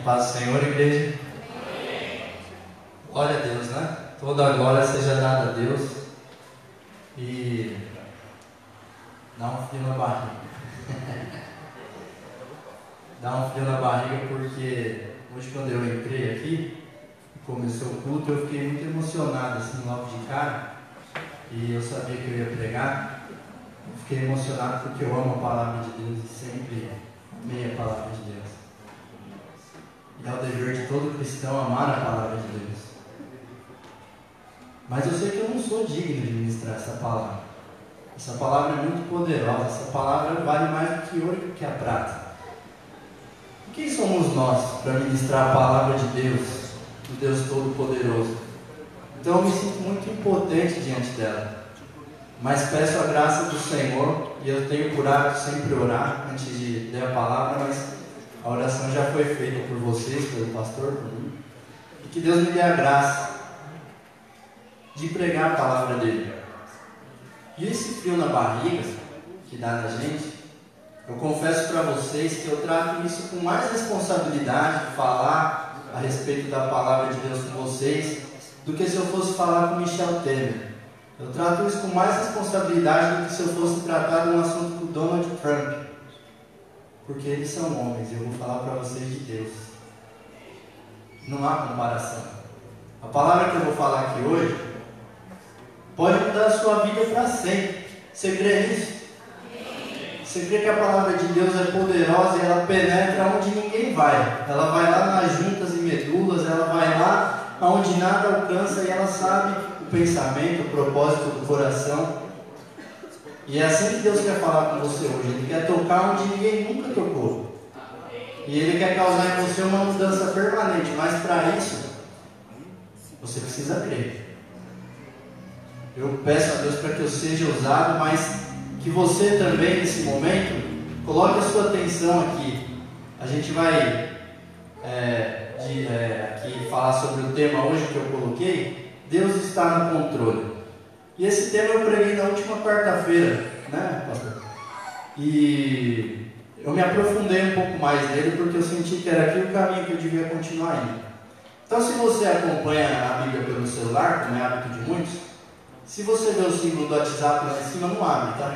Paz do Senhor, igreja. Amém. Glória a Deus, né? Toda a glória seja dada a Deus. E dá um frio na barriga. Dá um frio na barriga porque hoje, quando eu entrei aqui, começou o culto, eu fiquei muito emocionado assim logo de cara. E eu sabia que eu ia pregar. Eu fiquei emocionado porque eu amo a palavra de Deus e sempre amei a palavra de Deus. E é o dever de todo cristão amar a palavra de Deus. Mas eu sei que eu não sou digno de ministrar essa palavra. Essa palavra é muito poderosa. Essa palavra vale mais do que ouro e do que a prata. E quem somos nós para ministrar a palavra de Deus, do Deus Todo-Poderoso? Então eu me sinto muito impotente diante dela. Mas peço a graça do Senhor, e eu tenho por hábito sempre orar antes de ler a palavra, mas a oração já foi feita por vocês, pelo pastor, por mim. E que Deus me dê a graça de pregar a palavra dele. E esse frio na barriga que dá na gente, eu confesso para vocês que eu trato isso com mais responsabilidade de falar a respeito da palavra de Deus com vocês do que se eu fosse falar com Michel Temer. Eu trato isso com mais responsabilidade do que se eu fosse tratar de um assunto com Donald Trump. Porque eles são homens, e eu vou falar para vocês de Deus. Não há comparação. A palavra que eu vou falar aqui hoje pode mudar a sua vida para sempre. Você crê nisso? Você crê que a palavra de Deus é poderosa e ela penetra onde ninguém vai? Ela vai lá nas juntas e medulas, ela vai lá onde nada alcança e ela sabe o pensamento, o propósito do coração. E é assim que Deus quer falar com você hoje. Ele quer tocar onde ninguém nunca tocou. E Ele quer causar em você uma mudança permanente. Mas para isso, você precisa crer. Eu peço a Deus para que eu seja usado, mas que você também, nesse momento, coloque a sua atenção aqui. A gente vai aqui falar sobre o tema hoje que eu coloquei. Deus está no controle. E esse tema eu preguei na última quarta-feira, né, pastor? E eu me aprofundei um pouco mais nele, porque eu senti que era aqui o caminho que eu devia continuar indo. Então, se você acompanha a Bíblia pelo celular, como é hábito de muitos, se você vê o símbolo do WhatsApp lá em cima, não abre, tá?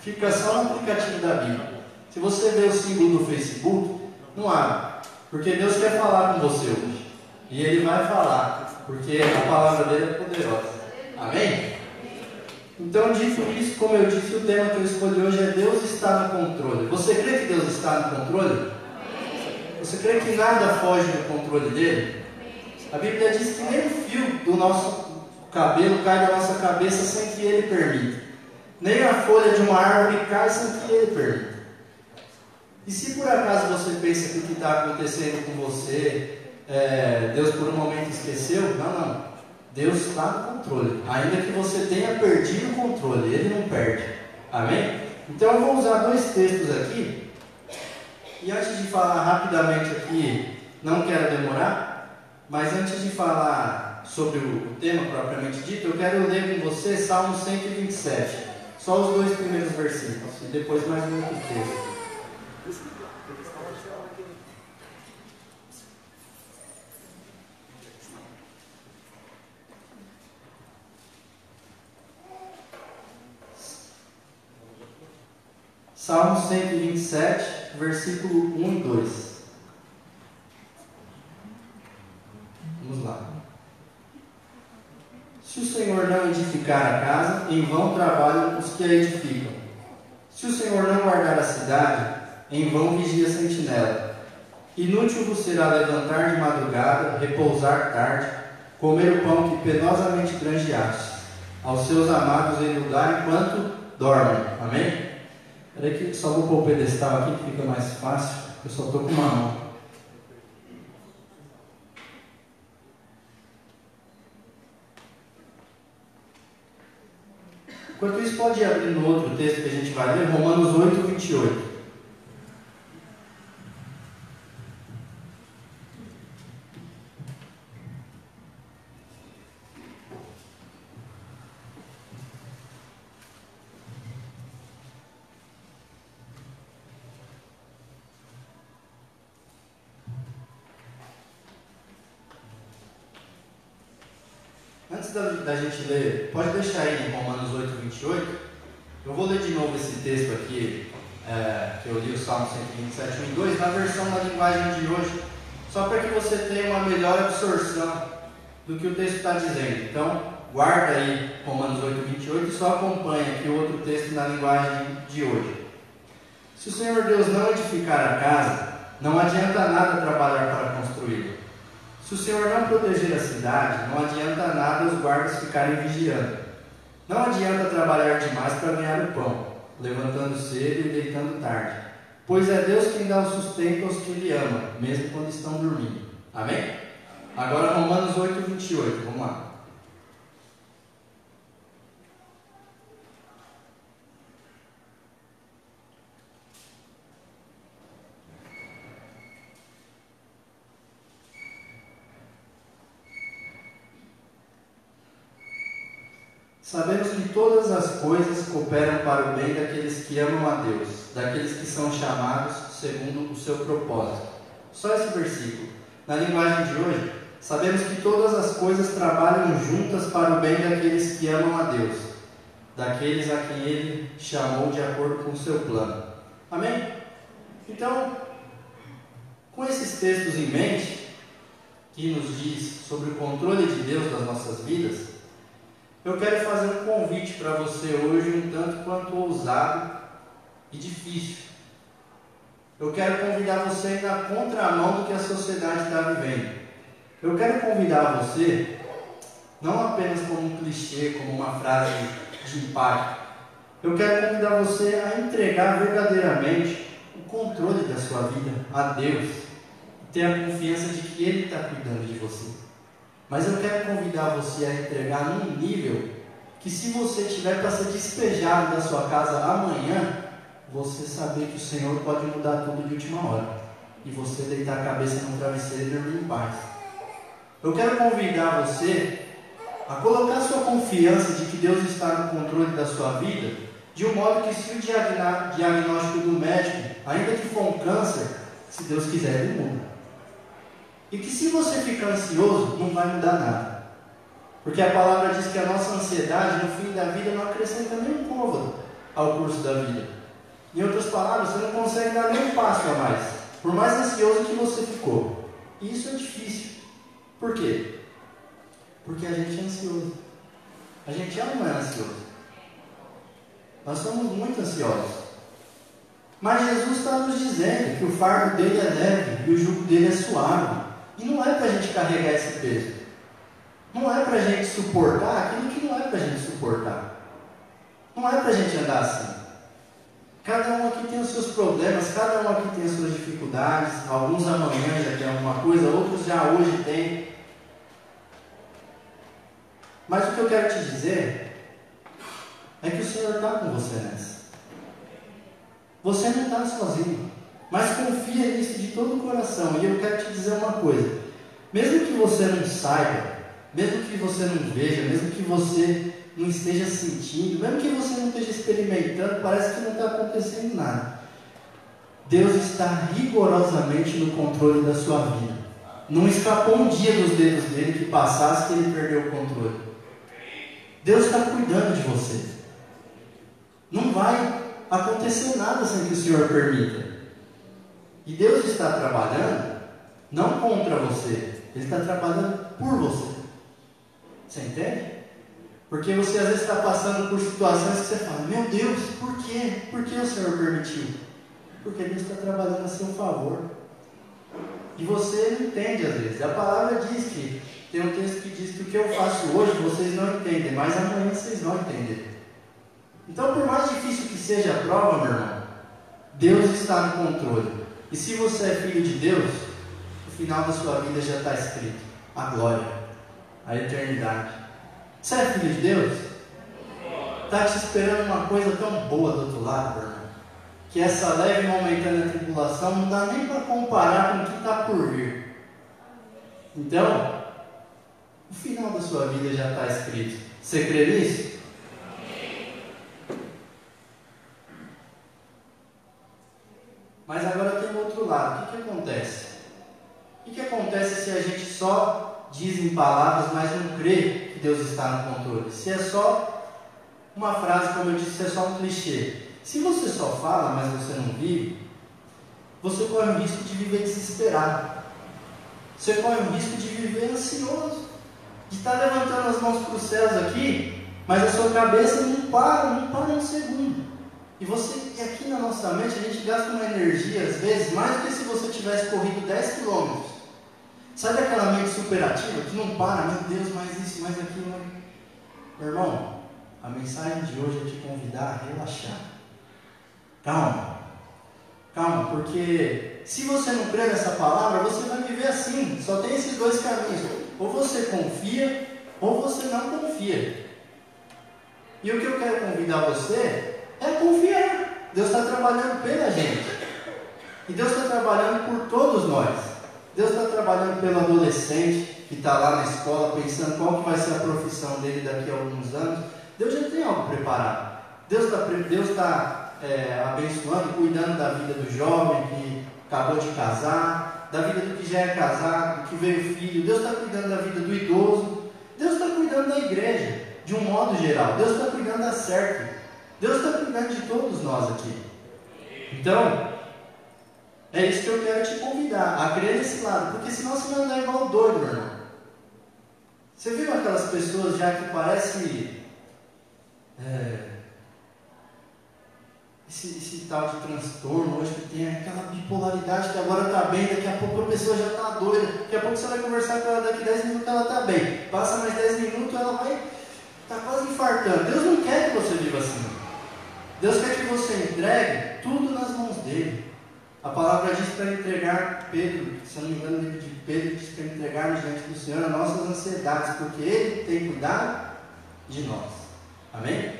Fica só no aplicativo da Bíblia. Se você vê o símbolo do Facebook, não abre, porque Deus quer falar com você hoje. E Ele vai falar, porque a palavra dele é poderosa. Amém? Então, dito isso, como eu disse, o tema que eu escolhi hoje é Deus está no controle. Você crê que Deus está no controle? Você crê que nada foge do controle dele? A Bíblia diz que nem o fio do nosso cabelo cai da nossa cabeça sem que Ele permita. Nem a folha de uma árvore cai sem que Ele permita. E se por acaso você pensa que o que está acontecendo com você, Deus por um momento esqueceu, não. Deus está no controle. Ainda que você tenha perdido o controle, Ele não perde. Amém? Então eu vou usar dois textos aqui. E antes de falar rapidamente aqui, não quero demorar, mas antes de falar sobre o tema propriamente dito, eu quero ler com você Salmo 127. Só os dois primeiros versículos. E depois mais um outro texto. Salmo 127, versículo 1 e 2. Vamos lá. Se o Senhor não edificar a casa, em vão trabalham os que a edificam. Se o Senhor não guardar a cidade, em vão vigia a sentinela. Inútil vos será levantar de madrugada, repousar tarde, comer o pão que penosamente granjeaste. Aos seus amados ele o dá enquanto dormem. Amém? Espera aí que só vou pôr o pedestal aqui que fica mais fácil. Eu só estou com uma mão. Enquanto isso, pode ir abrindo outro texto que a gente vai ler, Romanos 8, 28. Antes da gente ler, pode deixar aí em Romanos 8, 28. Eu vou ler de novo esse texto aqui, que eu li o Salmo 127, 1 e 2, na versão da linguagem de hoje, só para que você tenha uma melhor absorção do que o texto está dizendo. Então, guarda aí Romanos 8, 28 e só acompanha aqui o outro texto na linguagem de hoje. Se o Senhor Deus não edificar a casa, não adianta nada trabalhar para construí-la. Se o Senhor não proteger a cidade, não adianta nada os guardas ficarem vigiando. Não adianta trabalhar demais para ganhar o pão, levantando cedo e deitando tarde, pois é Deus quem dá o sustento aos que Ele ama, mesmo quando estão dormindo. Amém? Agora Romanos 8, 28, vamos lá. Sabemos que todas as coisas cooperam para o bem daqueles que amam a Deus, daqueles que são chamados segundo o seu propósito. Só esse versículo. Na linguagem de hoje, sabemos que todas as coisas trabalham juntas para o bem daqueles que amam a Deus, daqueles a quem Ele chamou de acordo com o seu plano. Amém? Então, com esses textos em mente, que nos diz sobre o controle de Deus das nossas vidas, eu quero fazer um convite para você hoje, um tanto quanto ousado e difícil. Eu quero convidar você a ir na contramão do que a sociedade está vivendo. Eu quero convidar você, não apenas como um clichê, como uma frase de impacto. Eu quero convidar você a entregar verdadeiramente o controle da sua vida a Deus. E ter a confiança de que Ele está cuidando de você. Mas eu quero convidar você a entregar num nível que, se você tiver para ser despejado da sua casa amanhã, você saber que o Senhor pode mudar tudo de última hora e você deitar a cabeça no travesseiro e dormir em paz. Eu quero convidar você a colocar sua confiança de que Deus está no controle da sua vida, de um modo que, se o diagnóstico do médico, ainda que for um câncer, se Deus quiser, Ele muda. E que, se você ficar ansioso, não vai mudar nada. Porque a palavra diz que a nossa ansiedade, no fim da vida, não acrescenta nem um côvado ao curso da vida. Em outras palavras, você não consegue dar nem um passo a mais, por mais ansioso que você ficou. E isso é difícil. Por quê? Porque a gente é ansioso. A gente não é ansioso. Nós somos muito ansiosos. Mas Jesus está nos dizendo que o fardo dele é leve e o jugo dele é suave. E não é para a gente carregar esse peso. Não é para a gente suportar aquilo que não é para a gente suportar. Não é para a gente andar assim. Cada um aqui tem os seus problemas, cada um aqui tem as suas dificuldades. Alguns amanhã já tem alguma coisa, outros já hoje tem. Mas o que eu quero te dizer é que o Senhor está com você nessa. Você não está sozinho. Mas confia nisso de todo o coração. E eu quero te dizer uma coisa. Mesmo que você não saiba, mesmo que você não veja, mesmo que você não esteja sentindo, mesmo que você não esteja experimentando, parece que não está acontecendo nada. Deus está rigorosamente no controle da sua vida. Não escapou um dia dos dedos dele que passasse que ele perdeu o controle. Deus está cuidando de você. Não vai acontecer nada sem que o Senhor permita. E Deus está trabalhando não contra você, Ele está trabalhando por você. Você entende? Porque você às vezes está passando por situações que você fala: meu Deus, por quê? Por que o Senhor permitiu? Porque Deus está trabalhando a seu favor. E você não entende às vezes. A palavra diz que, tem um texto que diz que o que eu faço hoje vocês não entendem, mas amanhã vocês vão entender. Então, por mais difícil que seja a prova, meu irmão, Deus está no controle. E se você é filho de Deus, o final da sua vida já está escrito: a glória, a eternidade. Você é filho de Deus? Está te esperando uma coisa tão boa do outro lado, meu irmão, que essa leve e momentânea tribulação não dá nem para comparar com o que está por vir. Então, o final da sua vida já está escrito. Você crê nisso? Mas agora tem o outro lado. O que acontece? O que acontece se a gente só dizem palavras, mas não crê que Deus está no controle. Se é só uma frase, como eu disse, se é só um clichê. Se você só fala, mas você não vive, você corre o risco de viver desesperado. Você corre o risco de viver ansioso, de estar levantando as mãos para os céus aqui, mas a sua cabeça não para um segundo. E aqui na nossa mente, a gente gasta uma energia, às vezes, mais do que se você tivesse corrido 10 quilômetros. Sabe aquela mente superativa que não para, meu Deus, mais isso, mais aquilo. Meu irmão, a mensagem de hoje é te convidar a relaxar. Calma, porque se você não crê nessa palavra, você vai viver assim. Só tem esses dois caminhos. Ou você confia, ou você não confia. E o que eu quero convidar você é confiar. Deus está trabalhando pela gente. E Deus está trabalhando por todos nós. Deus está trabalhando pelo adolescente que está lá na escola pensando qual que vai ser a profissão dele daqui a alguns anos. Deus já tem algo preparado. Deus está abençoando e cuidando da vida do jovem que acabou de casar, da vida do que já é casado, do que veio filho. Deus está cuidando da vida do idoso. Deus está cuidando da igreja, de um modo geral. Deus está cuidando da certa. Deus está cuidando de todos nós aqui. Então, é isso que eu quero te convidar, a crer nesse lado, porque senão você vai andar igual doido, meu irmão. Você viu aquelas pessoas já que parece esse tal de transtorno hoje, que tem aquela bipolaridade que agora está bem, daqui a pouco a pessoa já está doida, daqui a pouco você vai conversar com ela, daqui 10 minutos ela está bem, passa mais 10 minutos ela vai estar quase infartando. Deus não quer que você viva assim. Deus quer que você entregue tudo nas mãos dele. A palavra diz para entregar Pedro, se eu não me engano, o livro de Pedro diz para entregarmos diante do Senhor as nossas ansiedades, porque Ele tem cuidado de nós. Amém?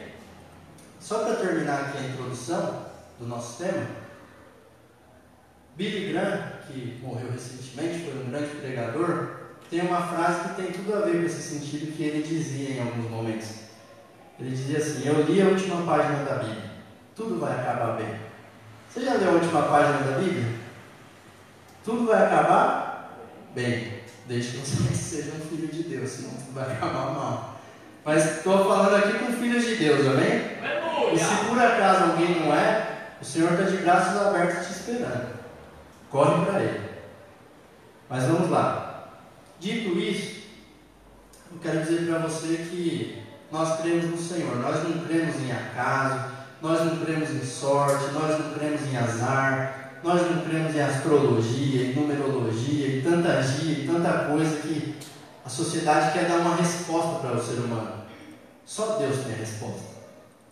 Só para terminar aqui a introdução do nosso tema, Billy Graham, que morreu recentemente, foi um grande pregador, tem uma frase que tem tudo a ver com esse sentido que ele dizia em alguns momentos. Ele dizia assim: eu li a última página da Bíblia, tudo vai acabar bem. Você já leu a última página da Bíblia? Tudo vai acabar bem, desde que você seja um filho de Deus, senão tudo vai acabar mal. Mas estou falando aqui com filhos de Deus, amém? E se por acaso alguém não é, o Senhor está de braços abertos te esperando. Corre para Ele. Mas vamos lá. Dito isso, eu quero dizer para você que nós cremos no Senhor. Nós não cremos em acaso, nós não cremos em sorte, nós não cremos em azar, nós não cremos em astrologia, em numerologia, em tanta gia, em tanta coisa que a sociedade quer dar uma resposta para o ser humano. Só Deus tem a resposta.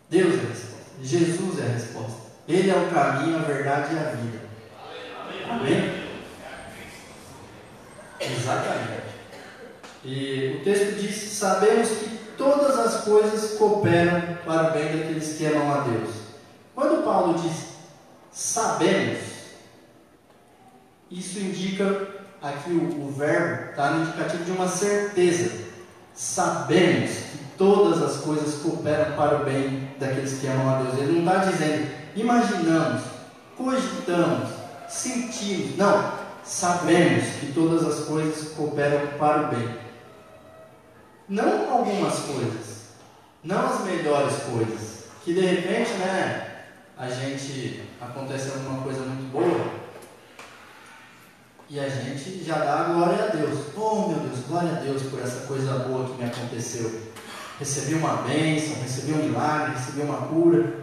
Deus é a resposta. Jesus é a resposta. Ele é o caminho, a verdade e a vida. Amém? Exatamente. E o texto diz: sabemos que todas as coisas cooperam para o bem daqueles que amam a Deus. Quando Paulo diz sabemos, isso indica, aqui o verbo está no indicativo de uma certeza. Sabemos que todas as coisas cooperam para o bem daqueles que amam a Deus. Ele não está dizendo imaginamos, cogitamos, sentimos. Não, sabemos que todas as coisas cooperam para o bem. Não algumas coisas, não as melhores coisas, que de repente, acontece alguma coisa muito boa e a gente já dá glória a Deus. Oh meu Deus, glória a Deus por essa coisa boa que me aconteceu. Recebi uma bênção, recebi um milagre, recebi uma cura.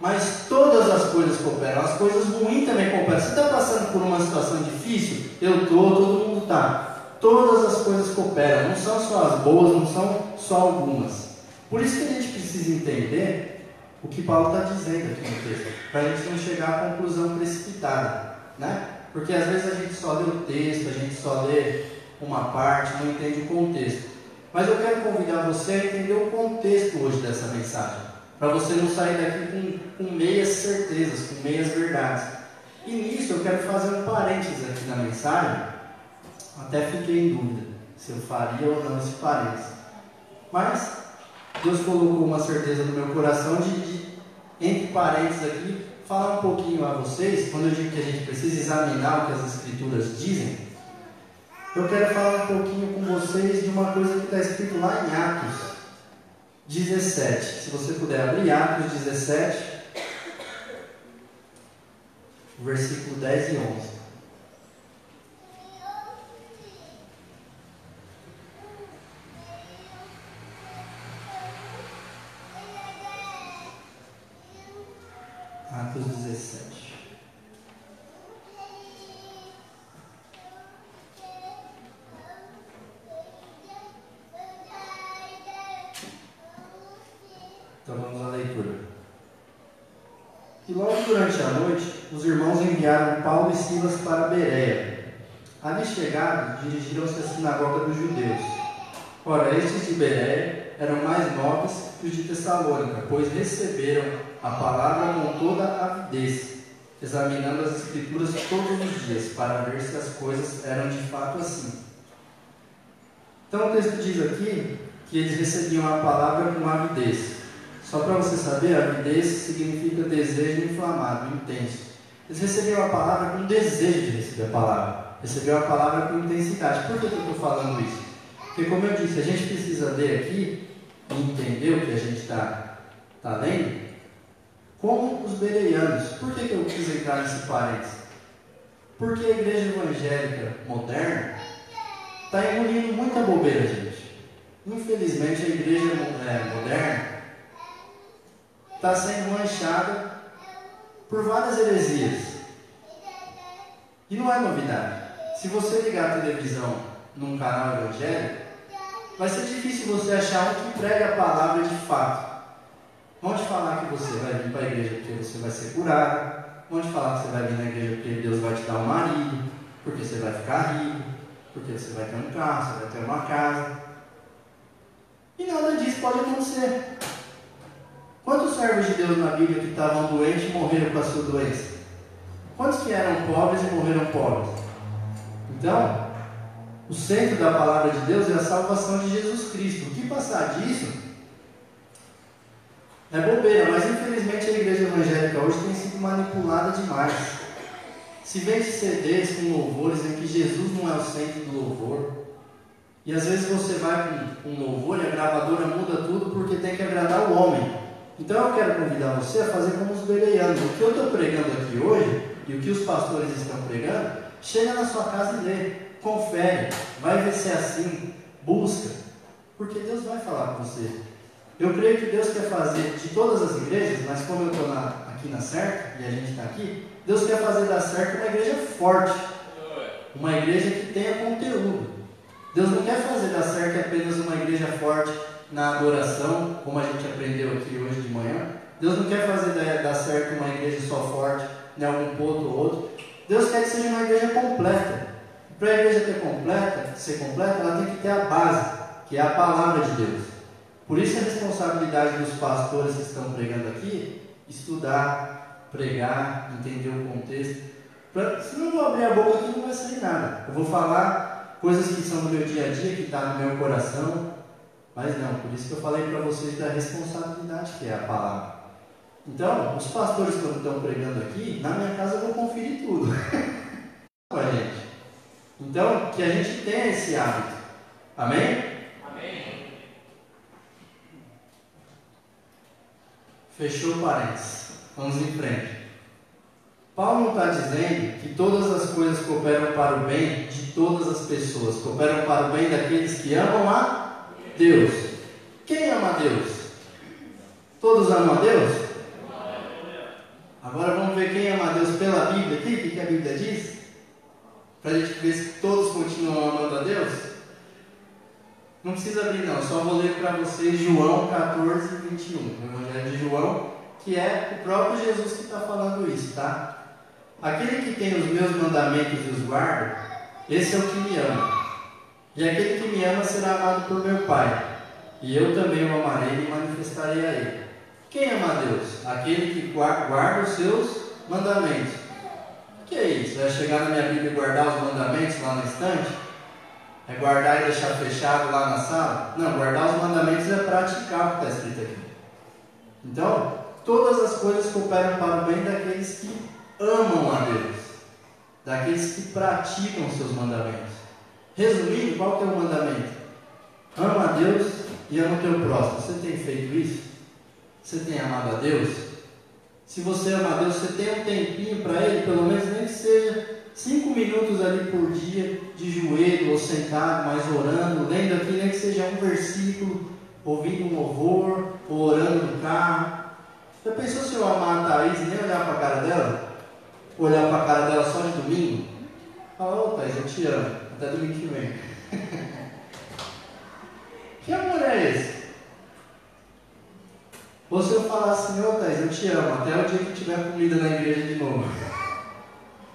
Mas todas as coisas cooperam, as coisas ruins também cooperam. Você está passando por uma situação difícil? Eu estou, todo mundo está. Todas as coisas cooperam, não são só as boas, não são só algumas. Por isso que a gente precisa entender o que Paulo está dizendo aqui no texto, para a gente não chegar à conclusão precipitada, né? Porque às vezes a gente só lê o texto, a gente só lê uma parte, não entende o contexto. Mas eu quero convidar você a entender o contexto hoje dessa mensagem, para você não sair daqui com meias certezas, com meias verdades. E nisso eu quero fazer um parênteses aqui na mensagem. Até fiquei em dúvida se eu faria ou não esse parênteses. Mas Deus colocou uma certeza no meu coração de entre parênteses aqui, falar um pouquinho a vocês, quando eu digo que a gente precisa examinar o que as Escrituras dizem. eu quero falar um pouquinho com vocês de uma coisa que está escrito lá em Atos 17. Se você puder abrir Atos 17, versículo 10 e 11. Atos 17. Então vamos à leitura. E logo durante a noite, os irmãos enviaram Paulo e Silas para Bereia. Ali chegados, dirigiram-se à sinagoga dos judeus. Ora, estes de Bereia eram mais nobres que os de Tessalônica, pois receberam a palavra com toda a avidez, examinando as escrituras todos os dias, para ver se as coisas eram de fato assim. Então o texto diz aqui que eles recebiam a palavra com avidez. Só para você saber, avidez significa desejo inflamado, intenso. Eles recebiam a palavra com desejo de receber a palavra. Recebiam a palavra com intensidade. Por que eu estou falando isso? Porque, como eu disse, a gente precisa ler aqui e entender o que a gente está lendo, como os bereianos. Por que eu quis entrar nesse parênteses? Porque a igreja evangélica moderna está engolindo muita bobeira, gente. Infelizmente, a igreja moderna está sendo manchada por várias heresias. E não é novidade. Se você ligar a televisão num canal evangélico, vai ser difícil você achar um que prega a palavra de fato. Vão te falar que você vai vir para a igreja porque você vai ser curado. Vão te falar que você vai vir na igreja porque Deus vai te dar um marido, porque você vai ficar rico, porque você vai ter um carro, você vai ter uma casa. E nada disso pode acontecer. Quantos servos de Deus na Bíblia que estavam doentes morreram com a sua doença? Quantos que eram pobres e morreram pobres? Então, o centro da palavra de Deus é a salvação de Jesus Cristo. O que passar disso é bobeira, mas infelizmente a igreja evangélica hoje tem sido manipulada demais. Se vende CDs com louvores em que Jesus não é o centro do louvor. E às vezes você vai com um louvor e a gravadora muda tudo porque tem que agradar o homem. Então eu quero convidar você a fazer como os bereianos. O que eu estou pregando aqui hoje e o que os pastores estão pregando, chega na sua casa e lê, confere, vai ver se é assim, busca, porque Deus vai falar com você. Eu creio que Deus quer fazer de todas as igrejas, mas como eu estou aqui na Cerca e a gente está aqui, Deus quer fazer da Cerca uma igreja forte, uma igreja que tenha conteúdo. Deus não quer fazer da Cerca apenas uma igreja forte na adoração, como a gente aprendeu aqui hoje de manhã. Deus não quer fazer da Cerca uma igreja só forte, em algum ponto ou outro. Deus quer que seja uma igreja completa. Para a igreja ser completa, ela tem que ter a base, que é a palavra de Deus. Por isso a responsabilidade dos pastores que estão pregando aqui, estudar, pregar, entender o contexto. Se não vou abrir a boca aqui, não vai sair nada. Eu vou falar coisas que são do meu dia a dia, que está no meu coração, mas não, por isso que eu falei para vocês da responsabilidade que é a palavra. Então, os pastores quando estão pregando aqui, na minha casa eu vou conferir tudo. Com a gente. Então, que a gente tenha esse hábito. Amém? Amém. Fechou parênteses. Vamos em frente. Paulo não está dizendo que todas as coisas cooperam para o bem de todas as pessoas. Cooperam para o bem daqueles que amam a Deus. Quem ama a Deus? Todos amam a Deus? Agora vamos ver quem ama a Deus pela Bíblia aqui. O que a Bíblia diz? Para a gente ver se todos continuam amando a Deus. Não precisa abrir não, só vou ler para vocês João 14, 21. O Evangelho de João, que é o próprio Jesus que está falando isso, tá? Aquele que tem os meus mandamentos e os guarda, esse é o que me ama. E aquele que me ama será amado por meu Pai. E eu também o amarei e manifestarei a ele. Quem ama a Deus? Aquele que guarda os seus mandamentos. O que é isso? É chegar na minha Bíblia e guardar os mandamentos lá no estante? É guardar e deixar fechado lá na sala? Não, guardar os mandamentos é praticar o que está escrito aqui. Então, todas as coisas cooperam para o bem daqueles que amam a Deus, daqueles que praticam os seus mandamentos. Resumindo, qual que é o mandamento? Ama a Deus e ama o teu próximo. Você tem feito isso? Você tem amado a Deus? Se você ama a Deus, você tem um tempinho para Ele, pelo menos nem que seja 5 minutos ali por dia, de joelho ou sentado, mas orando, lendo aqui, nem que seja um versículo, ouvindo um louvor, ou orando no carro. Já pensou se eu amar a Thaís e nem olhar para a cara dela? Olhar para a cara dela só de domingo? Falar, ô Thaís, eu te amo, até domingo que vem. Que amor é esse? Ou se eu falar assim, ô Thaís, eu te amo, até o dia que tiver comida na igreja de novo.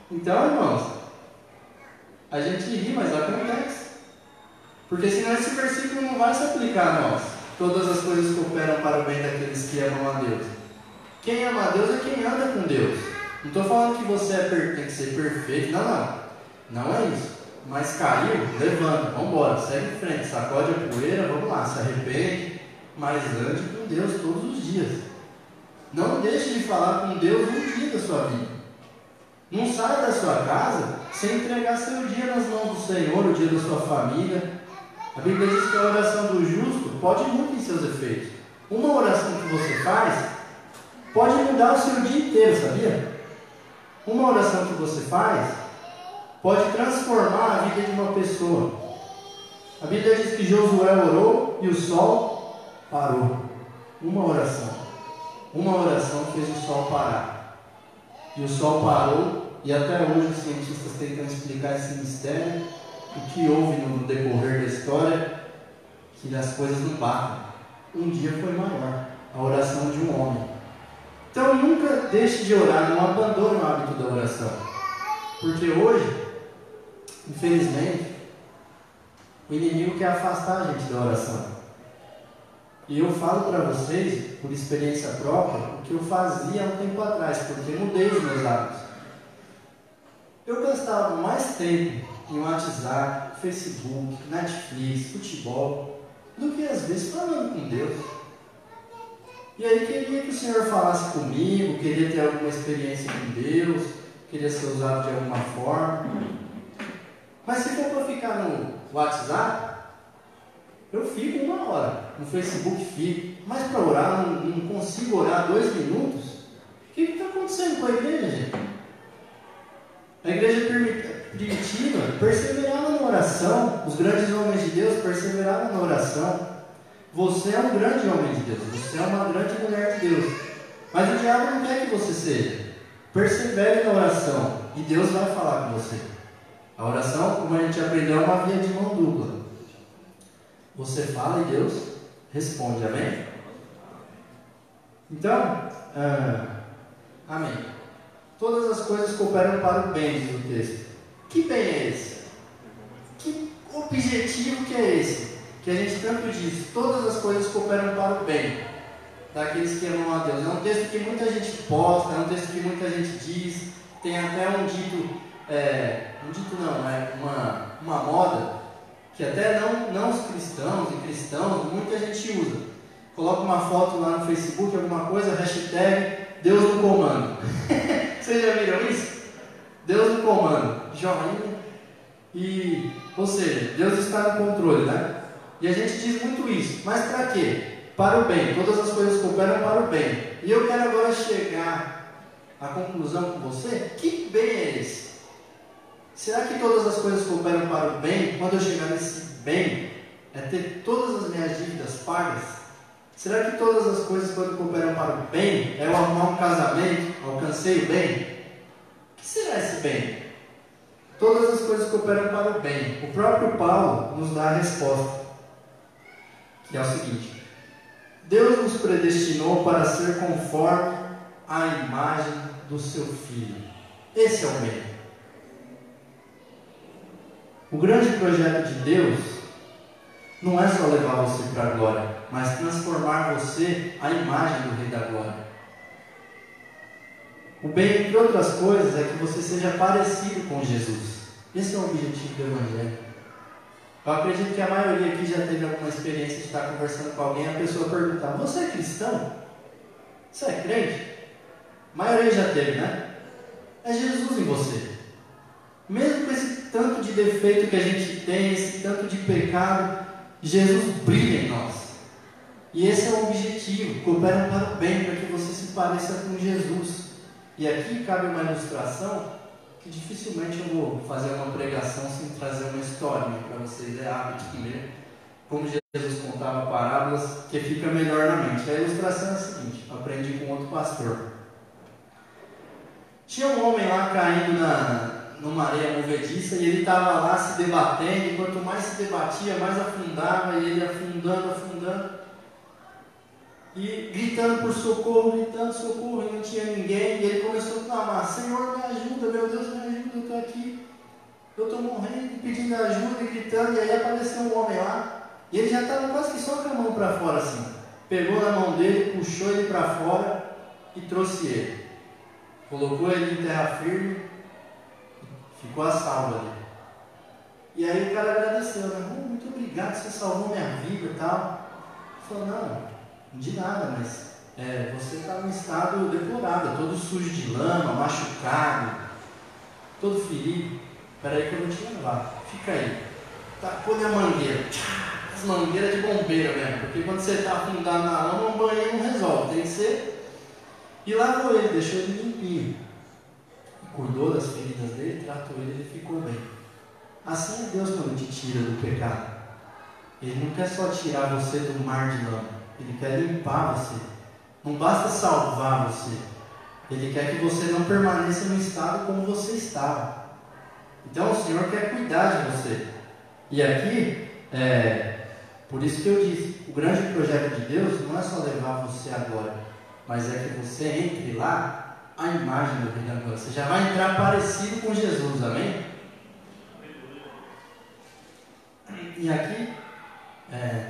Então, irmãos, a gente ri, mas acontece. Porque senão esse versículo não vai se aplicar a nós. Todas as coisas cooperam para o bem daqueles que amam a Deus. Quem ama a Deus é quem anda com Deus. Não estou falando que você tem que ser perfeito, não. Não é isso. Mas caiu, levanta, vamos embora, segue em frente, sacode a poeira, vamos lá, se arrepende, mas ande com Deus todos os dias. Não deixe de falar com Deus um dia da sua vida. Não saia da sua casa sem entregar seu dia nas mãos do Senhor, o dia da sua família. A Bíblia diz que a oração do justo pode muito em seus efeitos. Uma oração que você faz pode mudar o seu dia inteiro, sabia? Uma oração que você faz pode transformar a vida de uma pessoa. A Bíblia diz que Josué orou e o sol parou. Uma oração fez o sol parar. E o sol parou, e até hoje os cientistas tentam explicar esse mistério. O que houve no decorrer da história, que as coisas não batem. Um dia foi maior, a oração de um homem. Então nunca deixe de orar, não abandone o hábito da oração. Porque hoje, infelizmente, o inimigo quer afastar a gente da oração. E eu falo para vocês, por experiência própria, o que eu fazia há um tempo atrás, porque mudei os meus hábitos. Eu gastava mais tempo em WhatsApp, Facebook, Netflix, futebol, do que às vezes falando com Deus. E aí queria que o Senhor falasse comigo, queria ter alguma experiência com Deus, queria ser usado de alguma forma. Mas se for para ficar no WhatsApp, eu fico 1 hora, no Facebook fico, mas para orar, não consigo orar 2 minutos. O que está acontecendo com a igreja, gente? A igreja primitiva perseverava na oração, os grandes homens de Deus perseveravam na oração. Você é um grande homem de Deus, você é uma grande mulher de Deus, mas o diabo não quer que você seja. Persevere na oração e Deus vai falar com você. A oração, como a gente aprendeu, é uma via de mão dupla. Você fala e Deus responde, amém? Então, amém. Todas as coisas cooperam para o bem, diz o texto. Que bem é esse? Que objetivo que é esse? Que a gente tanto diz, todas as coisas cooperam para o bem daqueles que amam a Deus. É um texto que muita gente posta, é um texto que muita gente diz, tem até um dito uma moda, que até não os cristãos e cristãos, muita gente usa. Coloca uma foto lá no Facebook, alguma coisa, hashtag Deus no comando. Vocês já viram isso? Deus no comando, joinha. Ou seja, Deus está no controle, né? E a gente diz muito isso, mas para quê? Para o bem, todas as coisas cooperam para o bem. E eu quero agora chegar à conclusão com você, que bem é esse? Será que todas as coisas cooperam para o bem? Quando eu chegar nesse bem, é ter todas as minhas dívidas pagas? Será que todas as coisas quando cooperam para o bem, é eu arrumar um casamento, alcancei o bem? O que será esse bem? Todas as coisas cooperam para o bem. O próprio Paulo nos dá a resposta, que é o seguinte: Deus nos predestinou para ser conforme a imagem do seu Filho. Esse é o bem. O grande projeto de Deus não é só levar você para a glória, mas transformar você à imagem do Rei da Glória. O bem, entre outras coisas, é que você seja parecido com Jesus. Esse é o objetivo do Evangelho. Eu acredito que a maioria aqui já teve alguma experiência de estar conversando com alguém e a pessoa perguntar: você é cristão? Você é crente? A maioria já teve, né? É Jesus em você. Mesmo com esse tanto de defeito que a gente tem, esse tanto de pecado, Jesus brilha em nós. E esse é o objetivo, cooperam para o bem, para que você se pareça com Jesus. E aqui cabe uma ilustração, que dificilmente eu vou fazer uma pregação sem trazer uma historinha para vocês, é hábito mesmo, como Jesus contava parábolas, que fica melhor na mente. A ilustração é a seguinte, eu aprendi com outro pastor. Tinha um homem lá caindo numa areia movediça, e ele estava lá se debatendo, e quanto mais se debatia, mais afundava, e ele afundando, e gritando por socorro, e não tinha ninguém, e ele começou a clamar: Senhor, me ajuda, meu Deus, me ajuda, eu estou aqui, eu estou morrendo, pedindo ajuda e gritando. E aí apareceu um homem lá, e ele já estava quase que só com a mão para fora assim, pegou na mão dele, puxou ele para fora e trouxe ele, colocou ele em terra firme, ficou a salvo ali. E aí o cara agradeceu, né? Muito obrigado, você salvou minha vida e tal. Ele falou: não, de nada, mas você está num estado deplorável, todo sujo de lama, machucado, todo ferido. Espera aí que eu vou te levar, fica aí. Tacou minha mangueira, as mangueiras de bombeiro mesmo, porque quando você está afundado na lama, um banheiro não resolve, tem que ser. E lavou ele, deixou ele limpinho, cuidou das feridas dele, tratou ele, ele ficou bem. Assim é Deus quando te tira do pecado. Ele não quer só tirar você do mar de lama, Ele quer limpar você. Não basta salvar você, Ele quer que você não permaneça no estado como você estava. Então o Senhor quer cuidar de você. E aqui, por isso que eu disse, o grande projeto de Deus não é só levar você à glória, mas é que você entre lá a imagem do Rei da Glória. Você já vai entrar parecido com Jesus, amém? E aqui,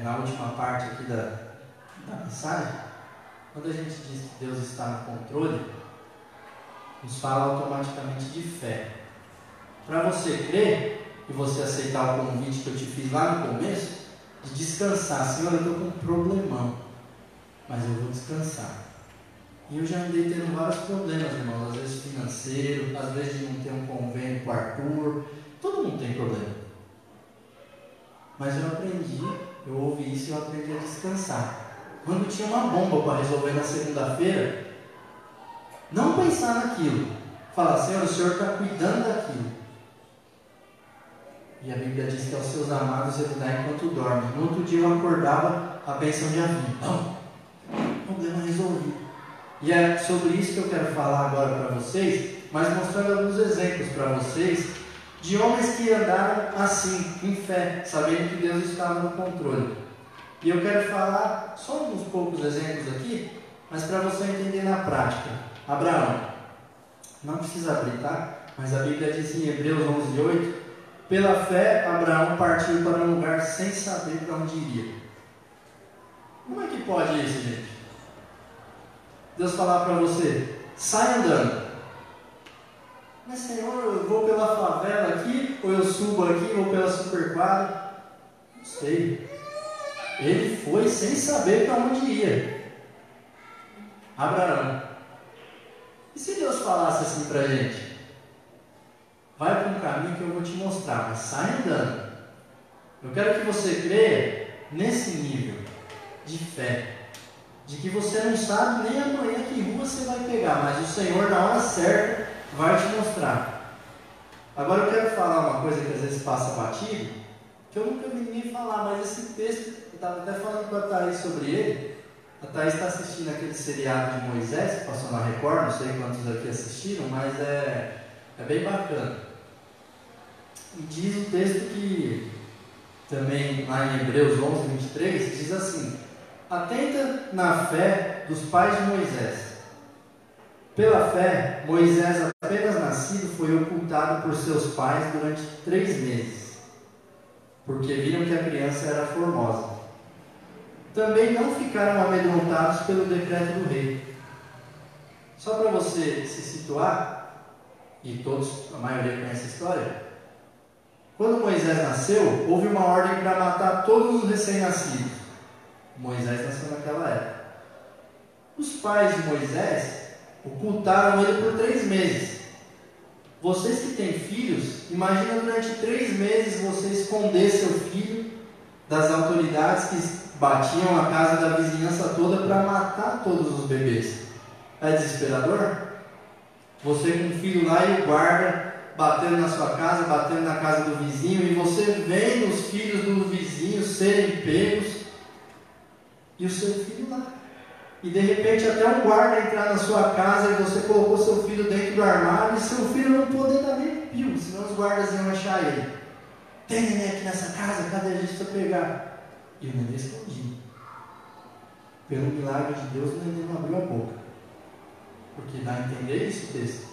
na última parte aqui da mensagem, quando a gente diz que Deus está no controle, nos fala automaticamente de fé. Para você crer e você aceitar o convite que eu te fiz lá no começo, de descansar. Senhor, eu estou com um problemão, mas eu vou descansar. E eu já andei tendo vários problemas, irmãos, às vezes financeiro, às vezes de não ter um convênio com o Arthur. Todo mundo tem problema. Mas eu aprendi, eu ouvi isso e eu aprendi a descansar. Quando tinha uma bomba para resolver na segunda-feira, não pensar naquilo. Falar: Senhor, o Senhor está cuidando daquilo. E a Bíblia diz que aos seus amados Ele dá enquanto dorme. No outro dia eu acordava, a bênção já vinha. Não, problema resolvido. E é sobre isso que eu quero falar agora para vocês, mas mostrando alguns exemplos para vocês de homens que andaram assim, em fé, sabendo que Deus estava no controle. E eu quero falar só uns poucos exemplos aqui, mas para você entender na prática. Abraão, não precisa abrir, tá? Mas a Bíblia diz em Hebreus 11:8: pela fé, Abraão partiu para um lugar sem saber para onde iria. Como é que pode isso, gente? Deus falar para você: sai andando. Mas Senhor, eu vou pela favela aqui, ou eu subo aqui, vou pela superquadra? Não sei. Ele foi sem saber para onde ia. Abraão. E se Deus falasse assim para a gente: vai para um caminho que eu vou te mostrar, mas sai andando. Eu quero que você creia nesse nível de fé, de que você não sabe nem amanhã que rua você vai pegar, mas o Senhor na hora certa vai te mostrar. Agora eu quero falar uma coisa que às vezes passa batido, que eu nunca vi ninguém falar, mas esse texto, eu estava até falando com a Thaís sobre ele. A Thaís está assistindo aquele seriado de Moisés, que passou na Record, não sei quantos aqui assistiram, mas é bem bacana. E diz o texto que, também lá em Hebreus 11:23, diz assim: atenta na fé dos pais de Moisés. Pela fé, Moisés, apenas nascido, foi ocultado por seus pais durante 3 meses, porque viram que a criança era formosa. Também não ficaram amedrontados pelo decreto do rei. Só para você se situar, e todos, a maioria conhece a história, quando Moisés nasceu, houve uma ordem para matar todos os recém-nascidos. Moisés nasceu naquela época. Os pais de Moisés ocultaram ele por 3 meses. Vocês que têm filhos, imagina durante 3 meses você esconder seu filho das autoridades que batiam a casa da vizinhança toda para matar todos os bebês. É desesperador? Você com o filho lá e o guarda batendo na sua casa, batendo na casa do vizinho, e você vendo os filhos do vizinho serem pegos, e o seu filho lá. E de repente até um guarda entrar na sua casa e você colocou seu filho dentro do armário e seu filho não poder dar nem pio, senão os guardas iam achar ele. Tem neném aqui nessa casa? Cadê a gente para pegar? E o neném escondido. Pelo milagre de Deus, o neném não abriu a boca. Porque dá a entender isso o texto.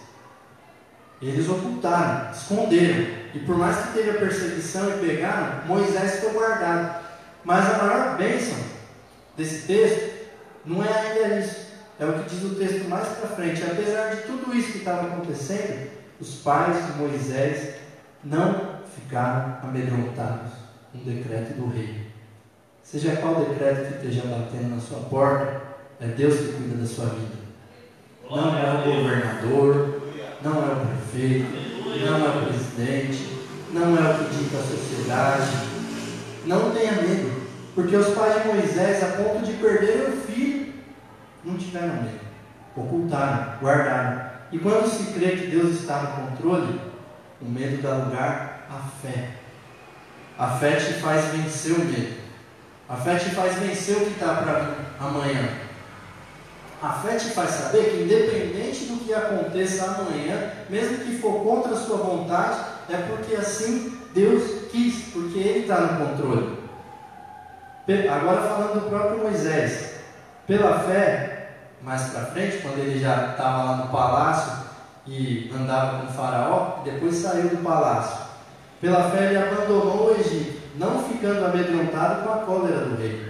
Eles ocultaram, esconderam. E por mais que teve a perseguição e pegaram, Moisés foi guardado. Mas a maior bênção desse texto não é ainda isso. É o que diz o texto mais para frente. Apesar de tudo isso que estava acontecendo, os pais de Moisés não ficaram amedrontados com o decreto do rei. Seja qual decreto que esteja batendo na sua porta, é Deus que cuida da sua vida. Não é o governador, não é o prefeito, não é o presidente, não é o que dita a sociedade. Não tenha medo, porque os pais de Moisés, a ponto de perder o filho, não tiveram medo, ocultaram, guardaram. E quando se crê que Deus está no controle, o medo dá lugar à fé. A fé te faz vencer o medo. A fé te faz vencer o que está para vir amanhã. A fé te faz saber que independente do que aconteça amanhã, mesmo que for contra a sua vontade, é porque assim Deus quis, porque Ele está no controle. Agora falando do próprio Moisés, pela fé, mais para frente, quando ele já estava lá no palácio e andava com o faraó, depois saiu do palácio. Pela fé ele abandonou o Egito, não ficando amedrontado com a cólera do rei.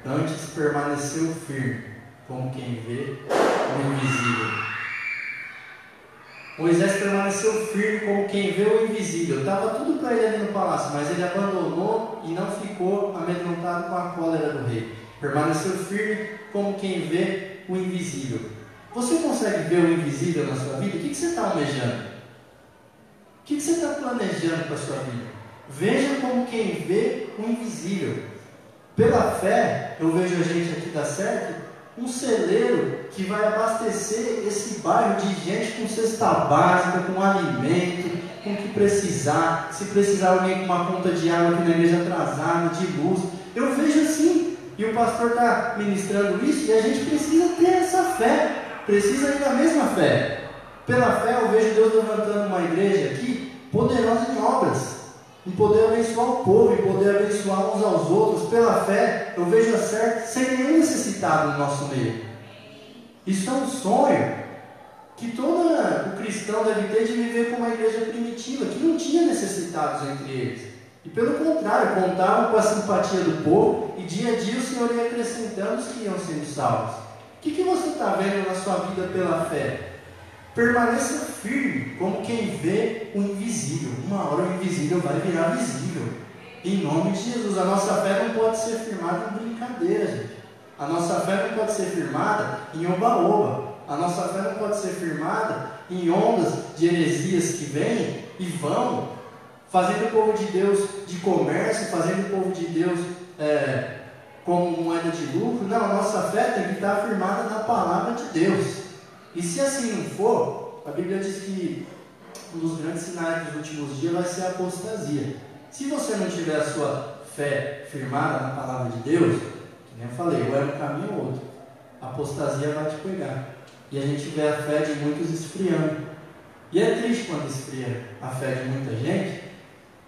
Antes permaneceu firme, como quem vê o invisível. Moisés permaneceu firme como quem vê o invisível. Estava tudo para ele ali no palácio, mas ele abandonou e não ficou amedrontado com a cólera do rei. Permaneceu firme como quem vê o invisível. Você consegue ver o invisível na sua vida? O que você está almejando? O que você está planejando para a sua vida? Veja como quem vê o invisível. Pela fé, eu vejo a gente aqui dar certo, um celeiro que vai abastecer esse bairro de gente com cesta básica, com alimento, com o que precisar. Se precisar alguém com uma conta de água aqui na igreja atrasada, de luz. Eu vejo assim. E o pastor está ministrando isso e a gente precisa ter essa fé. Precisa ir na mesma fé. Pela fé eu vejo Deus levantando uma igreja aqui poderosa em obras, em poder abençoar o povo, em poder abençoar uns aos outros. Pela fé eu vejo a certo sem nenhum necessitado no nosso meio. Isso é um sonho que todo o cristão deve ter, de viver como uma igreja primitiva, que não tinha necessitados entre eles. E pelo contrário, contavam com a simpatia do povo, e dia a dia o Senhor ia acrescentando os que iam sendo salvos. O que você está vendo na sua vida pela fé? Permaneça firme, como quem vê o invisível. Uma hora o invisível vai virar visível. Em nome de Jesus. A nossa fé não pode ser firmada em brincadeira, gente. A nossa fé não pode ser firmada em oba-oba. A nossa fé não pode ser firmada em ondas de heresias que vêm e vão, fazendo o povo de Deus de comércio, fazendo o povo de Deus como moeda de lucro. Não, a nossa fé tem que estar firmada na palavra de Deus. E se assim não for, a Bíblia diz que um dos grandes sinais dos últimos dias vai ser a apostasia. Se você não tiver a sua fé firmada na palavra de Deus, que nem eu falei, ou é um caminho ou outro, a apostasia vai te pegar. E a gente vê a fé de muitos esfriando. E é triste quando esfria a fé de muita gente,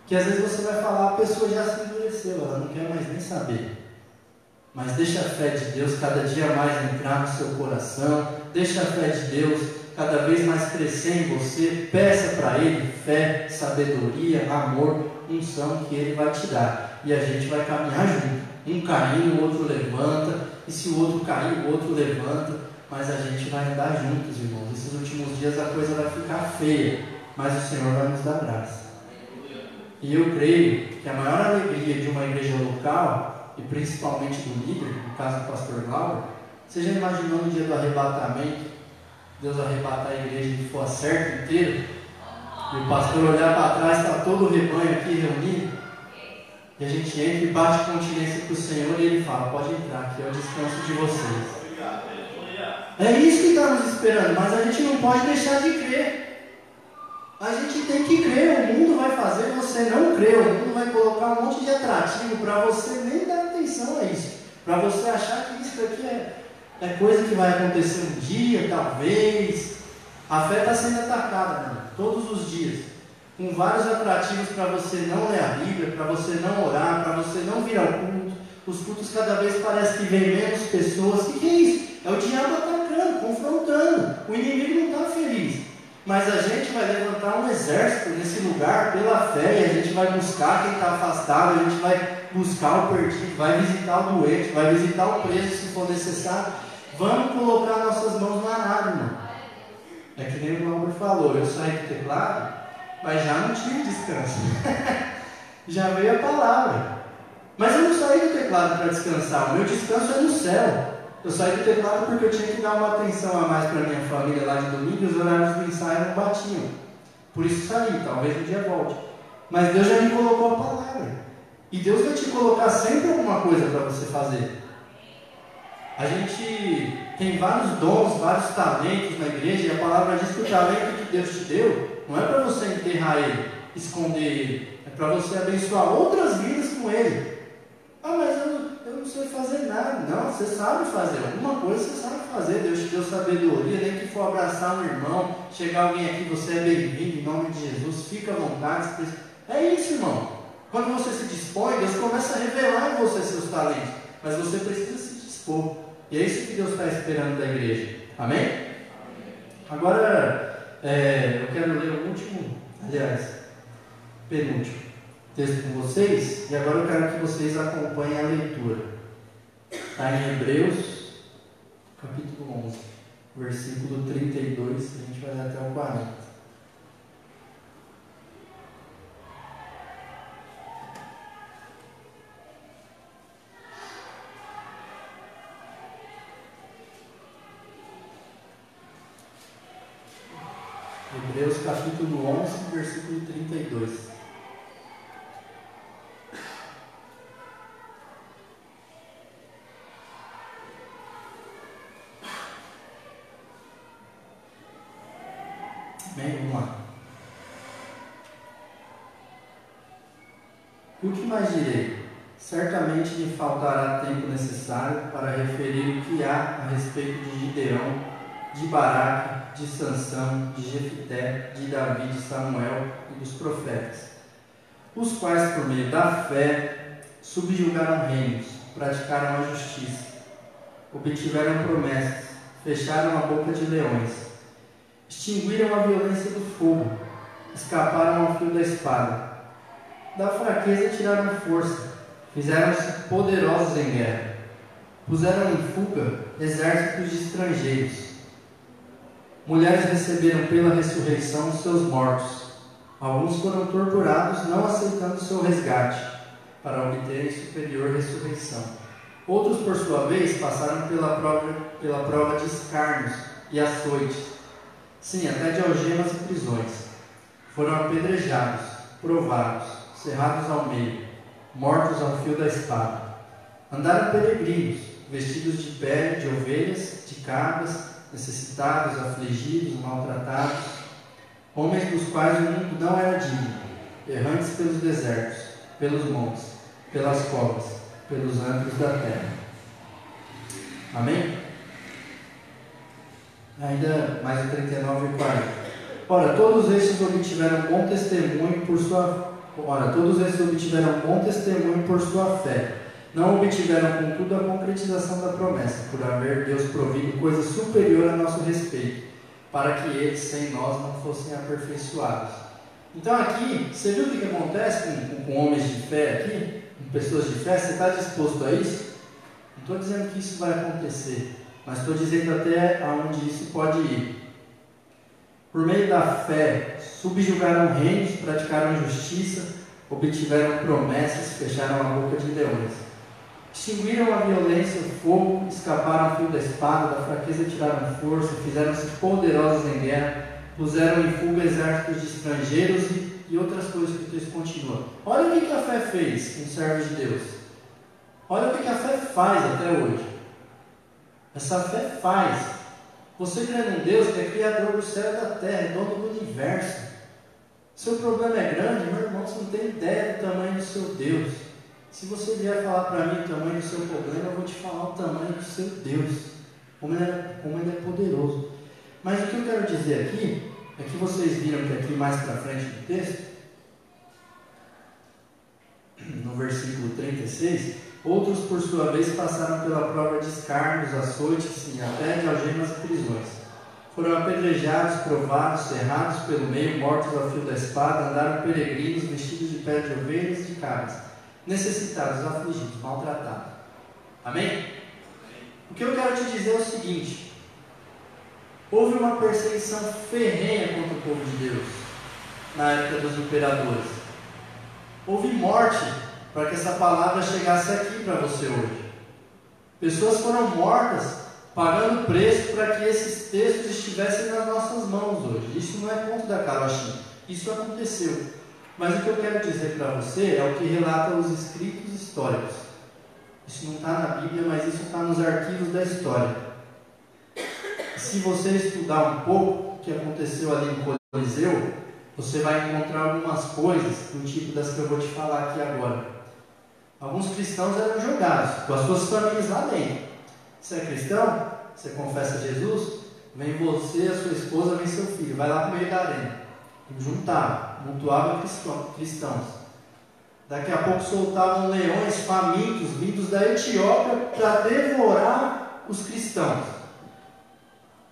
que às vezes você vai falar, a pessoa já se endureceu, ela não quer mais nem saber. Mas deixa a fé de Deus cada dia mais entrar no seu coração, deixa a fé de Deus cada vez mais crescer em você, peça para Ele fé, sabedoria, amor, unção que Ele vai te dar. E a gente vai caminhar junto. Um caindo, o outro levanta, e se o outro cair, o outro levanta, mas a gente vai andar juntos, irmãos. Esses últimos dias a coisa vai ficar feia, mas o Senhor vai nos dar graça. E eu creio que a maior alegria de uma igreja local, e principalmente do líder, no caso do pastor Glauber, você já imaginou no dia do arrebatamento, Deus arrebatar a igreja que for certo inteiro? E o pastor olhar para trás, está todo o rebanho aqui reunido. E a gente entra e bate continência para o Senhor e Ele fala: pode entrar, aqui é o descanso de vocês. É isso que está nos esperando, mas a gente não pode deixar de crer. A gente tem que crer. O mundo vai fazer você não crer. O mundo vai colocar um monte de atrativo para você nem dar atenção a isso. Para você achar que isso aqui é coisa que vai acontecer um dia, talvez. A fé está sendo atacada, né? Todos os dias. Com vários atrativos para você não ler a Bíblia, para você não orar, para você não vir ao culto. Os cultos cada vez parece que vem menos pessoas. O que é isso? É o diabo atacando, confrontando. O inimigo não está feliz. Mas a gente vai levantar um exército nesse lugar pela fé. E a gente vai buscar quem está afastado. A gente vai buscar o perdido. Vai visitar o doente. Vai visitar o preso se for necessário. Vamos colocar nossas mãos no arado, irmão. É que nem o Glauber falou. Eu saí do teclado, mas já não tive descanso. Já veio a palavra. Mas eu não saí do teclado para descansar. O meu descanso é no céu. Eu saí do teclado porque eu tinha que dar uma atenção a mais para minha família lá de domingo e os horários do ensaio não batiam. Por isso saí, talvez um dia volte. Mas Deus já me colocou a palavra. E Deus vai te colocar sempre alguma coisa para você fazer. A gente tem vários dons, vários talentos na igreja, e a palavra diz que o talento que Deus te deu não é para você enterrar ele, esconder ele. É para você abençoar outras vidas com ele. Ah, mas eu não sei fazer nada. Não, você sabe fazer. Alguma coisa você sabe fazer. Deus te deu sabedoria. Nem que for abraçar um irmão, chegar alguém aqui, você é bem-vindo em nome de Jesus. Fica à vontade. É isso, irmão. Quando você se dispõe, Deus começa a revelar em você seus talentos. Mas você precisa se dispor. E é isso que Deus está esperando da igreja. Amém? Agora, eu quero ler o último, aliás, penúltimo texto com vocês, e agora eu quero que vocês acompanhem a leitura. Está em Hebreus, capítulo 11, versículo 32, a gente vai até o 40. Hebreus capítulo 11, versículo 32. Bem, vamos lá. O que mais direi? Certamente me faltará tempo necessário para referir o que há a respeito de Gideão, de Baraque, de Sansão, de Jefité, de Davi, de Samuel e dos profetas, os quais, por meio da fé, subjugaram reinos, praticaram a justiça, obtiveram promessas, fecharam a boca de leões, extinguiram a violência do fogo, escaparam ao fio da espada, da fraqueza tiraram força, fizeram-se poderosos em guerra, puseram em fuga exércitos de estrangeiros. Mulheres receberam pela ressurreição os seus mortos. Alguns foram torturados, não aceitando seu resgate, para obterem superior ressurreição. Outros, por sua vez, passaram pela prova de escárnios e açoites, sim, até de algemas e prisões. Foram apedrejados, provados, cerrados ao meio, mortos ao fio da espada. Andaram peregrinos, vestidos de pele de ovelhas, de cabras, necessitados, afligidos, maltratados, homens dos quais o mundo não era digno, errantes pelos desertos, pelos montes, pelas covas, pelos antros da terra. Amém? Ainda mais o 39 e 40. Ora, todos estes obtiveram bom testemunho por sua fé. Não obtiveram, contudo, a concretização da promessa, por haver Deus provido coisa superior a nosso respeito, para que eles, sem nós, não fossem aperfeiçoados. Então aqui, você viu o que acontece com homens de fé aqui? Com pessoas de fé? Você está disposto a isso? Não estou dizendo que isso vai acontecer, mas estou dizendo até aonde isso pode ir. Por meio da fé, subjugaram reinos, praticaram justiça, obtiveram promessas, fecharam a boca de leões. Extinguiram a violência, o fogo, escaparam ao fio da espada, da fraqueza tiraram força, fizeram-se poderosos em guerra, puseram em fuga exércitos de estrangeiros e outras coisas que o texto continua. Olha o que a fé fez com os servos de Deus. Olha o que a fé faz até hoje. Essa fé faz. Você crê num Deus que é criador do céu e da terra, é dono do universo. Seu problema é grande, meu irmão, você não tem ideia do tamanho do seu Deus. Se você vier falar para mim o tamanho do seu problema, eu vou te falar o tamanho do seu Deus. Como ele é poderoso. Mas o que eu quero dizer aqui, é que vocês viram que aqui mais para frente do texto, no versículo 36, outros por sua vez passaram pela prova de escárnios, açoites e até de algemas e prisões. Foram apedrejados, provados, cerrados pelo meio, mortos ao fio da espada, andaram peregrinos, vestidos de pele de ovelhas e de cabras, necessitados, afligidos, maltratados. Amém? O que eu quero te dizer é o seguinte: houve uma perseguição ferrenha contra o povo de Deus na época dos imperadores. Houve morte para que essa palavra chegasse aqui para você hoje. Pessoas foram mortas pagando preço para que esses textos estivessem nas nossas mãos hoje. Isso não é conto da carochinha, isso aconteceu. Mas o que eu quero dizer para você é o que relata os escritos históricos. Isso não está na Bíblia, mas isso está nos arquivos da história. Se você estudar um pouco o que aconteceu ali no Coliseu, você vai encontrar algumas coisas do tipo das que eu vou te falar aqui agora. Alguns cristãos eram jogados com as suas famílias lá dentro. Você é cristão? Você confessa Jesus? Vem você, a sua esposa, vem seu filho. Vai lá para o meio da arena. Juntavam, montuavam cristãos. Daqui a pouco soltavam leões famintos vindos da Etiópia para devorar os cristãos.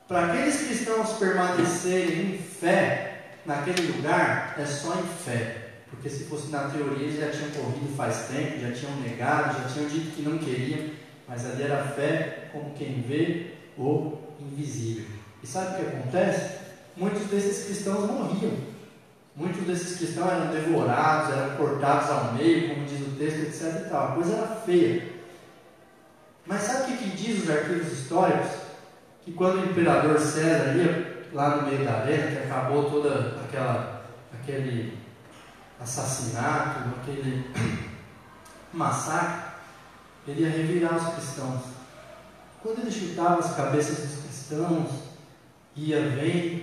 Para aqueles cristãos permanecerem em fé naquele lugar, é só em fé. Porque se fosse na teoria, eles já tinham corrido faz tempo, já tinham negado, já tinham dito que não queriam. Mas ali era fé como quem vê o invisível. E sabe o que acontece? Muitos desses cristãos morriam. Muitos desses cristãos eram devorados, eram cortados ao meio, como diz o texto, etc. E tal. A coisa era feia. Mas sabe o que diz os arquivos históricos? Que quando o imperador César ia lá no meio da arena, que acabou toda aquele assassinato, aquele massacre, ele ia revirar os cristãos. Quando ele chutava as cabeças dos cristãos, ia vendo,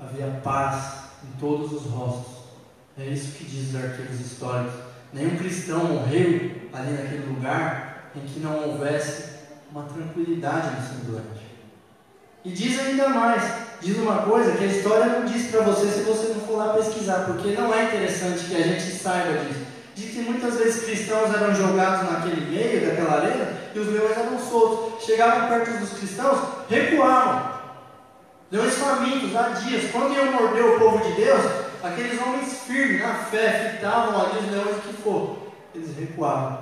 havia paz em todos os rostos. É isso que diz os arquivos históricos. Nenhum cristão morreu ali naquele lugar em que não houvesse uma tranquilidade no semblante. E diz ainda mais, diz uma coisa que a história não diz para você se você não for lá pesquisar, porque não é interessante que a gente saiba disso. Diz que muitas vezes cristãos eram jogados naquele meio daquela arena e os leões eram soltos. Chegavam perto dos cristãos, recuavam. Leões famintos, há dias, quando iam morder o povo de Deus, aqueles homens firmes na fé, fitavam ali os leões que for, eles recuavam.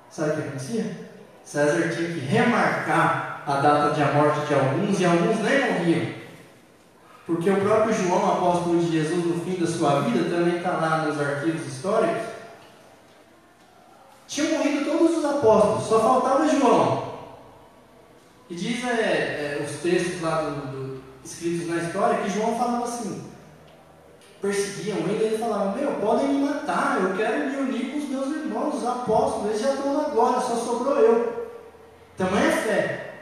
Sabe o que acontecia? César tinha que remarcar a data de morte de alguns e alguns nem morriam. Porque o próprio João, apóstolo de Jesus, no fim da sua vida, também está lá nos arquivos históricos. Tinham morrido todos os apóstolos, só faltava João. E diz os textos lá escritos na história que João falava assim, perseguiam ele falava, podem me matar, eu quero me unir com os meus irmãos, os apóstolos, eles já estão lá agora, só sobrou eu. Tamanha fé.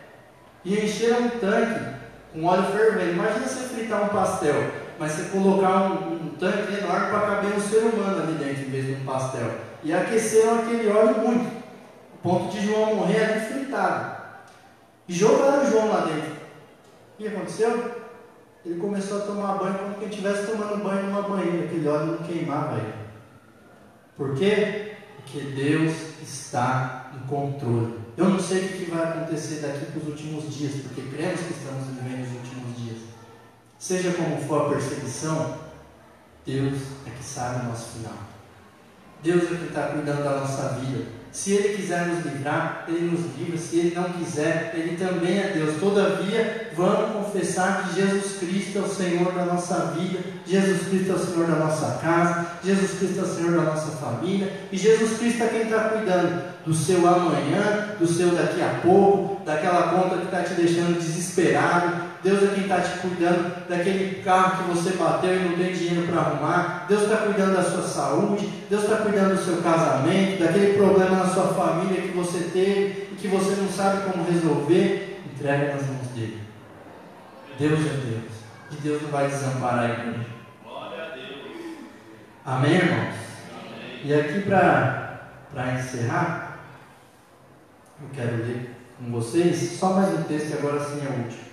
E encheram um tanque com óleo fervendo. Imagina você fritar um pastel, mas você colocar um tanque enorme para caber um ser humano ali dentro em vez de um pastel. E aqueceram aquele óleo muito, ao ponto de João morrer ali fritado. E jogaram João lá dentro. O que aconteceu? Ele começou a tomar banho como quem estivesse tomando banho numa banheira. Aquele óleo não queimava ele. Por quê? Porque Deus está no controle. Eu não sei o que vai acontecer daqui para os últimos dias, porque cremos que estamos vivendo os últimos dias. Seja como for a perseguição, Deus é que sabe o nosso final. Deus é que está cuidando da nossa vida. Se Ele quiser nos livrar, Ele nos livra. Se Ele não quiser, Ele também é Deus. Todavia, vamos confessar que Jesus Cristo é o Senhor da nossa vida, Jesus Cristo é o Senhor da nossa casa, Jesus Cristo é o Senhor da nossa família, e Jesus Cristo é quem está cuidando do seu amanhã, do seu daqui a pouco, daquela conta que está te deixando desesperado. Deus é quem está te cuidando daquele carro que você bateu e não tem dinheiro para arrumar. Deus está cuidando da sua saúde. Deus está cuidando do seu casamento, daquele problema na sua família que você teve e que você não sabe como resolver. Entrega nas mãos dele. Deus é Deus. E Deus não vai desamparar a igreja. Glória a Deus. Amém, irmãos? Amém. E aqui para encerrar, eu quero ler com vocês só mais um texto, agora sim é o último.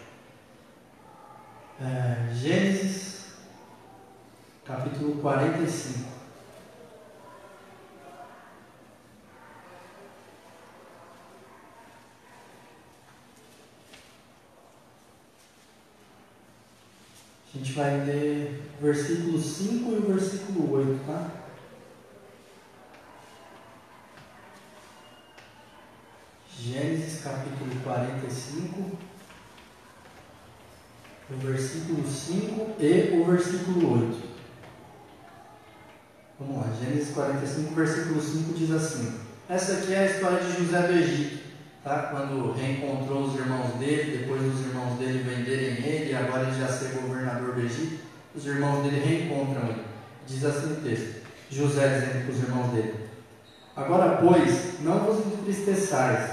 Gênesis, capítulo 45. A gente vai ler o versículo 5 e o versículo 8, tá? Gênesis, capítulo 45. O versículo 5 e o versículo 8. Vamos lá, Gênesis 45, versículo 5 diz assim: essa aqui é a história de José do Egito, tá? Quando reencontrou os irmãos dele, depois dos irmãos dele venderem ele, e agora ele já ser governador do Egito, os irmãos dele reencontram ele. Diz assim o texto, José dizendo para os irmãos dele: agora, pois, não vos entristeçais,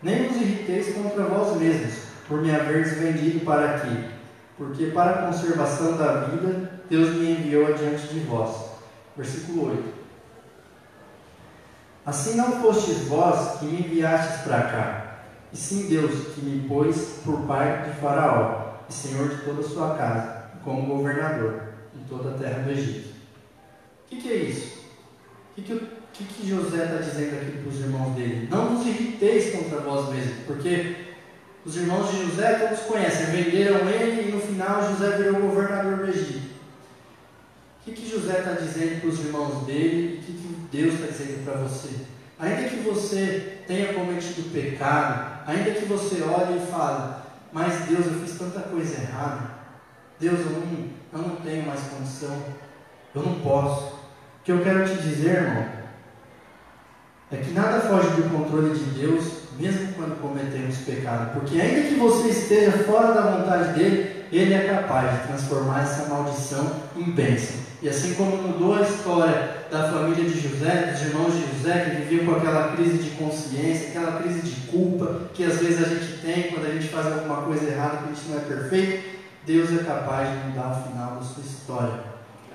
nem vos irriteis contra vós mesmos, por me haveres vendido para aqui, porque para a conservação da vida Deus me enviou adiante de vós. Versículo 8. Assim não fostes vós que me enviastes para cá, e sim Deus que me pôs por pai de Faraó, e senhor de toda a sua casa, como governador em toda a terra do Egito. O que é isso? O que José está dizendo aqui para os irmãos dele? Não vos irriteis contra vós mesmos, porque os irmãos de José todos conhecem, venderam ele e no final José virou governador do Egito. O que José está dizendo para os irmãos dele e o que Deus está dizendo para você? Ainda que você tenha cometido pecado, ainda que você olhe e fale, mas Deus, eu fiz tanta coisa errada, Deus, eu não tenho mais condição, eu não posso. O que eu quero te dizer, irmão, é que nada foge do controle de Deus, mesmo quando cometemos pecado, porque ainda que você esteja fora da vontade dele, ele é capaz de transformar essa maldição em bênção. E assim como mudou a história da família de José, dos irmãos de José, que viviam com aquela crise de consciência, aquela crise de culpa, que às vezes a gente tem quando a gente faz alguma coisa errada, que a gente não é perfeito, Deus é capaz de mudar o final da sua história.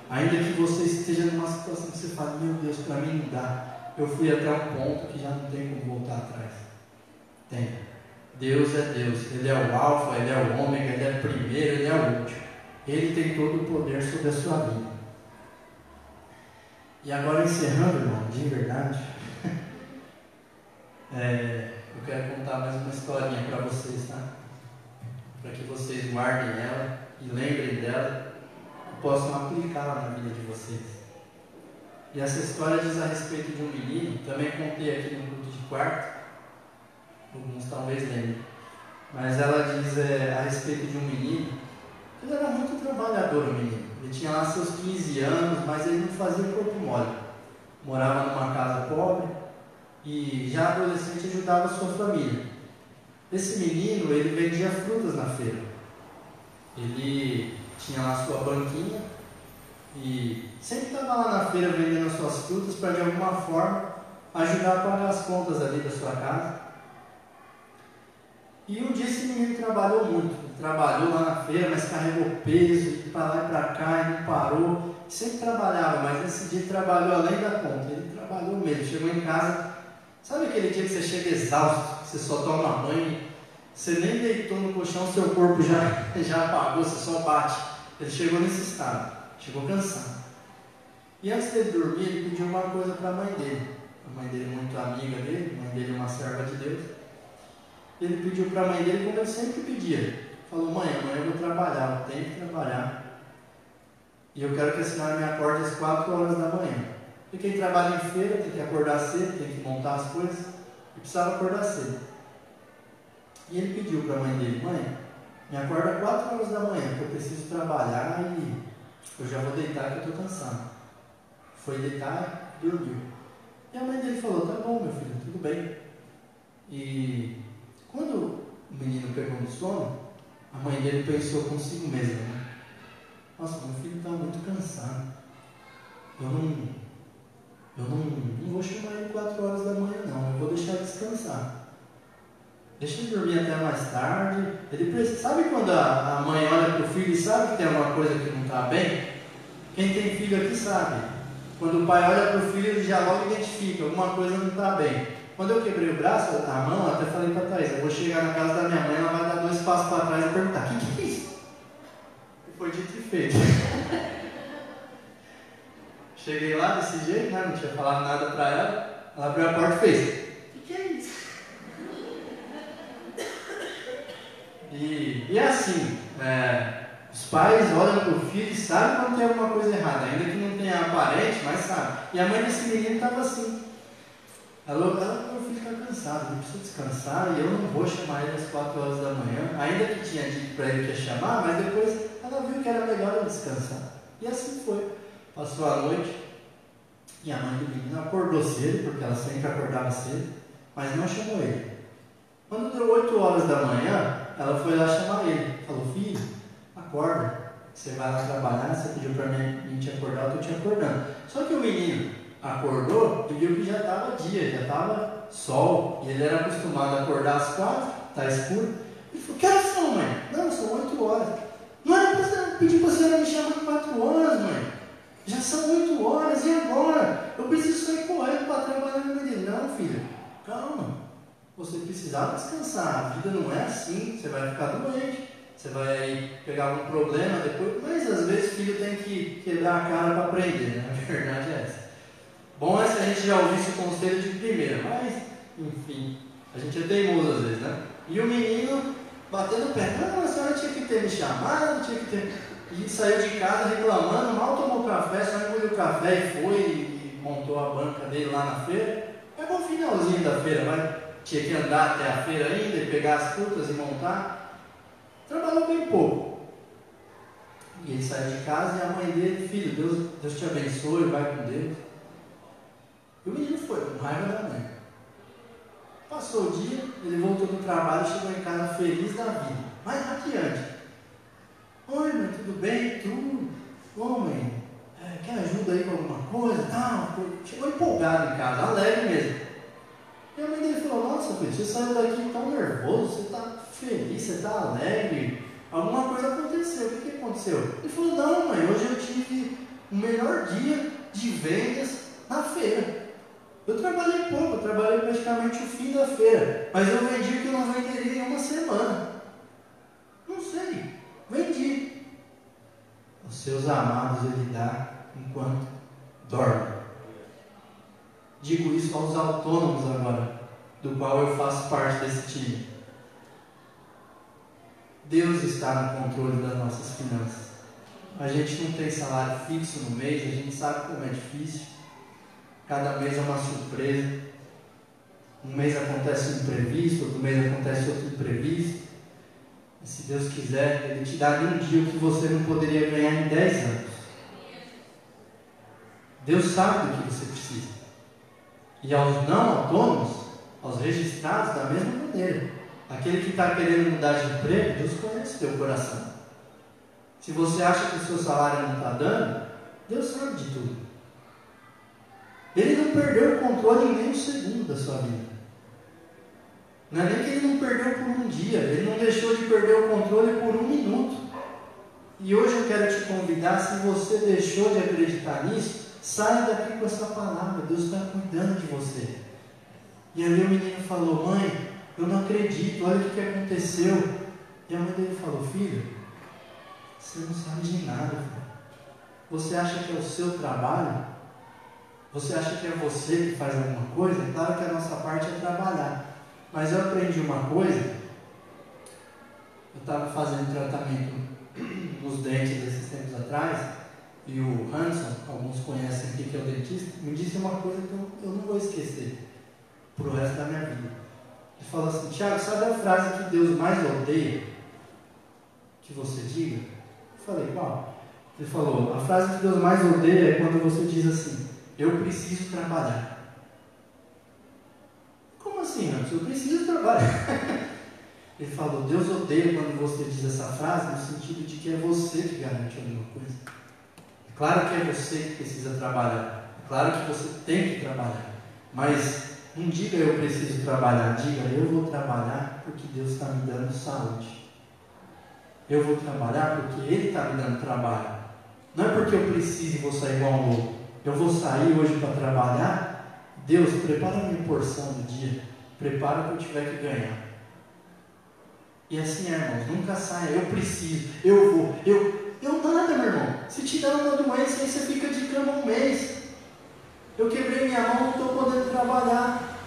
Ainda que você esteja numa situação que você fala, meu Deus, para mim não dá, eu fui até um ponto que já não tem como voltar atrás. Tem. Deus é Deus, Ele é o alfa, Ele é o ômega, Ele é o primeiro, Ele é o último. Ele tem todo o poder sobre a sua vida. E agora encerrando, irmão, de verdade, eu quero contar mais uma historinha para vocês, tá? Para que vocês guardem ela e lembrem dela e possam aplicá-la na vida de vocês. E essa história diz a respeito de um menino, também contei aqui no culto de quarto, alguns talvez lembrem, mas ela diz a respeito de um menino. Ele era muito trabalhador, o menino. Ele tinha lá seus 15 anos, mas ele não fazia corpo mole. Morava numa casa pobre e já adolescente ajudava a sua família. Esse menino, ele vendia frutas na feira. Ele tinha lá sua banquinha e sempre estava lá na feira vendendo as suas frutas para de alguma forma ajudar a pagar as contas ali da sua casa. E um dia esse menino trabalhou muito. Ele trabalhou lá na feira, mas carregou peso, e para lá e para cá, e não parou. Sempre trabalhava, mas nesse dia ele trabalhou além da conta. Ele trabalhou mesmo. Chegou em casa, sabe aquele dia que você chega exausto, que você só toma banho, você nem deitou no colchão, seu corpo já apagou, você só bate. Ele chegou nesse estado, chegou cansado. E antes dele dormir, ele pediu uma coisa para a mãe dele. A mãe dele muito amiga dele, a mãe dele uma serva de Deus. Ele pediu para a mãe dele como ele sempre pedia. Falou, mãe, amanhã eu vou trabalhar, eu tenho que trabalhar. E eu quero que a senhora me acorde às 4 horas da manhã. E quem trabalha em feira tem que acordar cedo, tem que montar as coisas, e precisava acordar cedo. E ele pediu para a mãe dele: mãe, me acorda 4 horas da manhã, que eu preciso trabalhar e eu já vou deitar que eu estou cansado. Foi deitar e dormiu. E a mãe dele falou: tá bom, meu filho, tudo bem. E quando o menino pegou no sono, a mãe dele pensou consigo mesma, né? Nossa, meu filho está muito cansado. Eu não vou chamar ele 4 horas da manhã, não. Eu vou deixar ele descansar. Deixa ele dormir até mais tarde. Ele precisa. Sabe quando a mãe olha para o filho e sabe que tem alguma coisa que não está bem? Quem tem filho aqui sabe. Quando o pai olha para o filho, ele já logo identifica: alguma coisa não está bem. Quando eu quebrei o braço, a mão, eu até falei para a Thaís: eu vou chegar na casa da minha mãe, ela vai dar 2 passos para trás e perguntar: o que é isso? E foi dito e feito. Cheguei lá desse jeito, né? Não tinha falado nada para ela. Ela abriu a porta e fez: o que é isso? E assim, os pais olham para o filho e sabem quando tem alguma coisa errada, ainda que não tenha aparente, mas sabe. E a mãe desse menino estava assim. Meu filho está cansado, ele precisa descansar e eu não vou chamar ele às 4 horas da manhã. Ainda que tinha dito para ele que ia chamar, mas depois ela viu que era melhor ele descansar. E assim foi. Passou a noite e a mãe do menino acordou cedo, porque ela sempre acordava cedo, mas não chamou ele. Quando deu 8 horas da manhã, ela foi lá chamar ele. Falou: filho, acorda, você vai lá trabalhar, você pediu para mim te acordar, eu estou te acordando. Só que o menino acordou e viu que já estava dia, já estava sol, e ele era acostumado a acordar às 4, está escuro. Ele falou: que horas são, mãe? Não, são 8 horas. Não era para você pedir para a senhora me chamar 4 horas, mãe. Já são 8 horas, e agora? Eu preciso sair correndo para trabalhar no menino. Não, filho, calma. Você precisava descansar, a vida não é assim, você vai ficar doente, você vai pegar algum problema depois, mas às vezes o filho tem que quebrar a cara para aprender, né? A verdade é essa. Bom é se a gente já ouvisse o conselho de primeira, mas, enfim, a gente é teimoso às vezes, né? E o menino batendo o pé: não, a senhora tinha que ter me chamado, tinha que ter... E saiu de casa reclamando, mal tomou café, só engoliu o café e foi e montou a banca dele lá na feira. Pegou o finalzinho da feira, mas tinha que andar até a feira ainda e pegar as frutas e montar. Trabalhou bem pouco. E ele saiu de casa e a mãe dele: filho, Deus te abençoe, vai com Deus. E o menino foi, com raiva da mãe. Passou o dia, ele voltou do trabalho e chegou em casa feliz da vida. Mais adiante: oi, mãe, tudo bem? Tudo? Ô, mãe, quer ajuda aí com alguma coisa? Chegou empolgado em casa, alegre mesmo. E a mãe dele falou: nossa, filho, você saiu daqui tão nervoso, você está feliz, você está alegre, alguma coisa aconteceu. O que aconteceu? Ele falou: não, mãe, hoje eu tive o melhor dia de vendas na feira. Eu trabalhei pouco, eu trabalhei praticamente o fim da feira, mas eu vendi o que eu não venderia em uma semana. Não sei, vendi. Os seus amados ele dá enquanto dorme. Digo isso aos autônomos agora, do qual eu faço parte desse time. Deus está no controle das nossas finanças. A gente não tem salário fixo no mês, a gente sabe como é difícil. Cada mês é uma surpresa. Um mês acontece um imprevisto, outro mês acontece outro imprevisto. E se Deus quiser, Ele te dá em um dia o que você não poderia ganhar em 10 anos. Deus sabe do que você precisa. E aos não autônomos, aos registrados, da mesma maneira. Aquele que está querendo mudar de emprego, Deus conhece o teu coração. Se você acha que o seu salário não está dando, Deus sabe de tudo. Ele não perdeu o controle em nem um segundo da sua vida. Não é nem que ele não perdeu por um dia, ele não deixou de perder o controle por 1 minuto. E hoje eu quero te convidar, se você deixou de acreditar nisso, saia daqui com essa palavra. Deus está cuidando de você. E ali o menino falou: mãe, eu não acredito, olha o que aconteceu. E a mãe dele falou: filho, você não sabe de nada, filho. Você acha que é o seu trabalho? Você acha que é você que faz alguma coisa? É claro que a nossa parte é trabalhar. Mas eu aprendi uma coisa. Eu estava fazendo tratamento nos dentes esses tempos atrás. e o Hanson, alguns conhecem aqui que é o dentista, me disse uma coisa que eu não vou esquecer pro resto da minha vida. Ele falou assim: Tiago, sabe a frase que Deus mais odeia que você diga? Eu falei: qual? Ele falou: a frase que Deus mais odeia é quando você diz assim: eu preciso trabalhar. Como assim, Hanson? Eu preciso trabalhar. Ele falou: Deus odeia quando você diz essa frase no sentido de que é você que garante alguma coisa. É claro que é você que precisa trabalhar. É claro que você tem que trabalhar. Mas não diga eu preciso trabalhar. Diga eu vou trabalhar porque Deus está me dando saúde. Eu vou trabalhar porque Ele está me dando trabalho. Não é porque eu preciso e vou sair igual um louco. Eu vou sair hoje para trabalhar. Deus, prepara a minha porção do dia. Prepara o que eu tiver que ganhar. E assim, irmãos, nunca saia, eu preciso, eu vou, eu nada, meu irmão. Se te dá uma doença, aí você fica de cama um mês. Eu quebrei minha mão, não estou podendo trabalhar.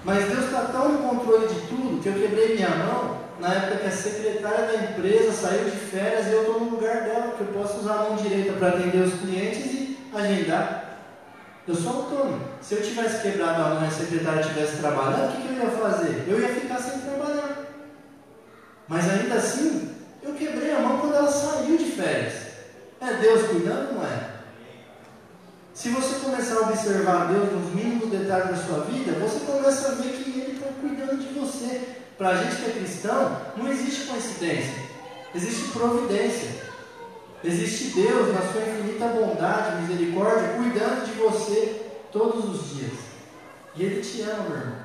Mas Deus está tão no controle de tudo, que eu quebrei minha mão, na época que a secretária da empresa saiu de férias, e eu estou no lugar dela, porque eu posso usar a mão direita para atender os clientes e agendar. Eu sou autônomo. Se eu tivesse quebrado a mão e a secretária estivesse trabalhando, o que eu ia fazer? Eu ia ficar sem trabalhar. Mas ainda assim, eu quebrei a mão quando ela saiu de férias. É Deus cuidando ou não é? Se você começar a observar Deus nos mínimos detalhes da sua vida, você começa a ver que Ele está cuidando de você. Para a gente que é cristão, não existe coincidência. Existe providência. Existe Deus, na sua infinita bondade, misericórdia, cuidando de você todos os dias. E Ele te ama, meu irmão.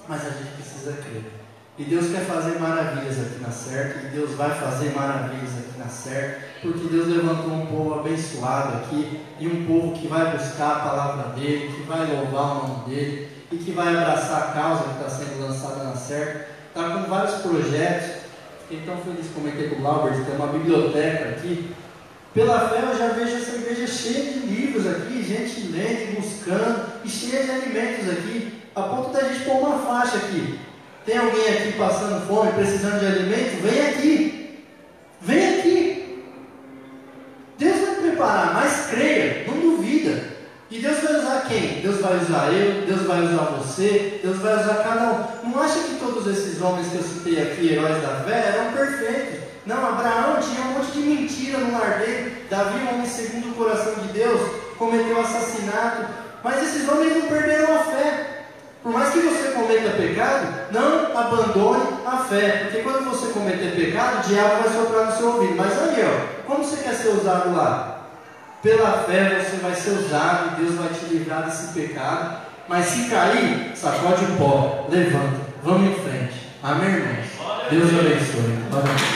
Mas a gente precisa crer. E Deus quer fazer maravilhas aqui na CERT, e Deus vai fazer maravilhas aqui na CERT, porque Deus levantou um povo abençoado aqui, e um povo que vai buscar a palavra dEle, que vai louvar o nome dEle, e que vai abraçar a causa que está sendo lançada na CERT. Está com vários projetos. Fiquei tão feliz de comentar com o Laubert, tem uma biblioteca aqui. Pela fé eu já vejo essa igreja cheia de livros aqui, gente lendo, buscando, e cheia de alimentos aqui, a ponto da gente pôr uma faixa aqui. Tem alguém aqui passando fome, precisando de alimento? Vem aqui. Vem aqui. Deus vai preparar, mas creia, não duvida. E Deus vai usar quem? Deus vai usar eu, Deus vai usar você, Deus vai usar cada um. Não acha que todos esses homens que eu citei aqui, heróis da fé, eram perfeitos? Não, Abraão tinha um monte de mentira no lar dele. Davi, um homem segundo o coração de Deus, cometeu assassinato. Mas esses homens não perderam a fé. Por mais que você cometa pecado, não abandone a fé. Porque quando você cometer pecado, o diabo vai soprar no seu ouvido. Mas aí, como você quer ser usado lá? Pela fé você vai ser usado, Deus vai te livrar desse pecado. Mas se cair, sacode o pó, levanta, vamos em frente. Amém, irmãos? Deus abençoe.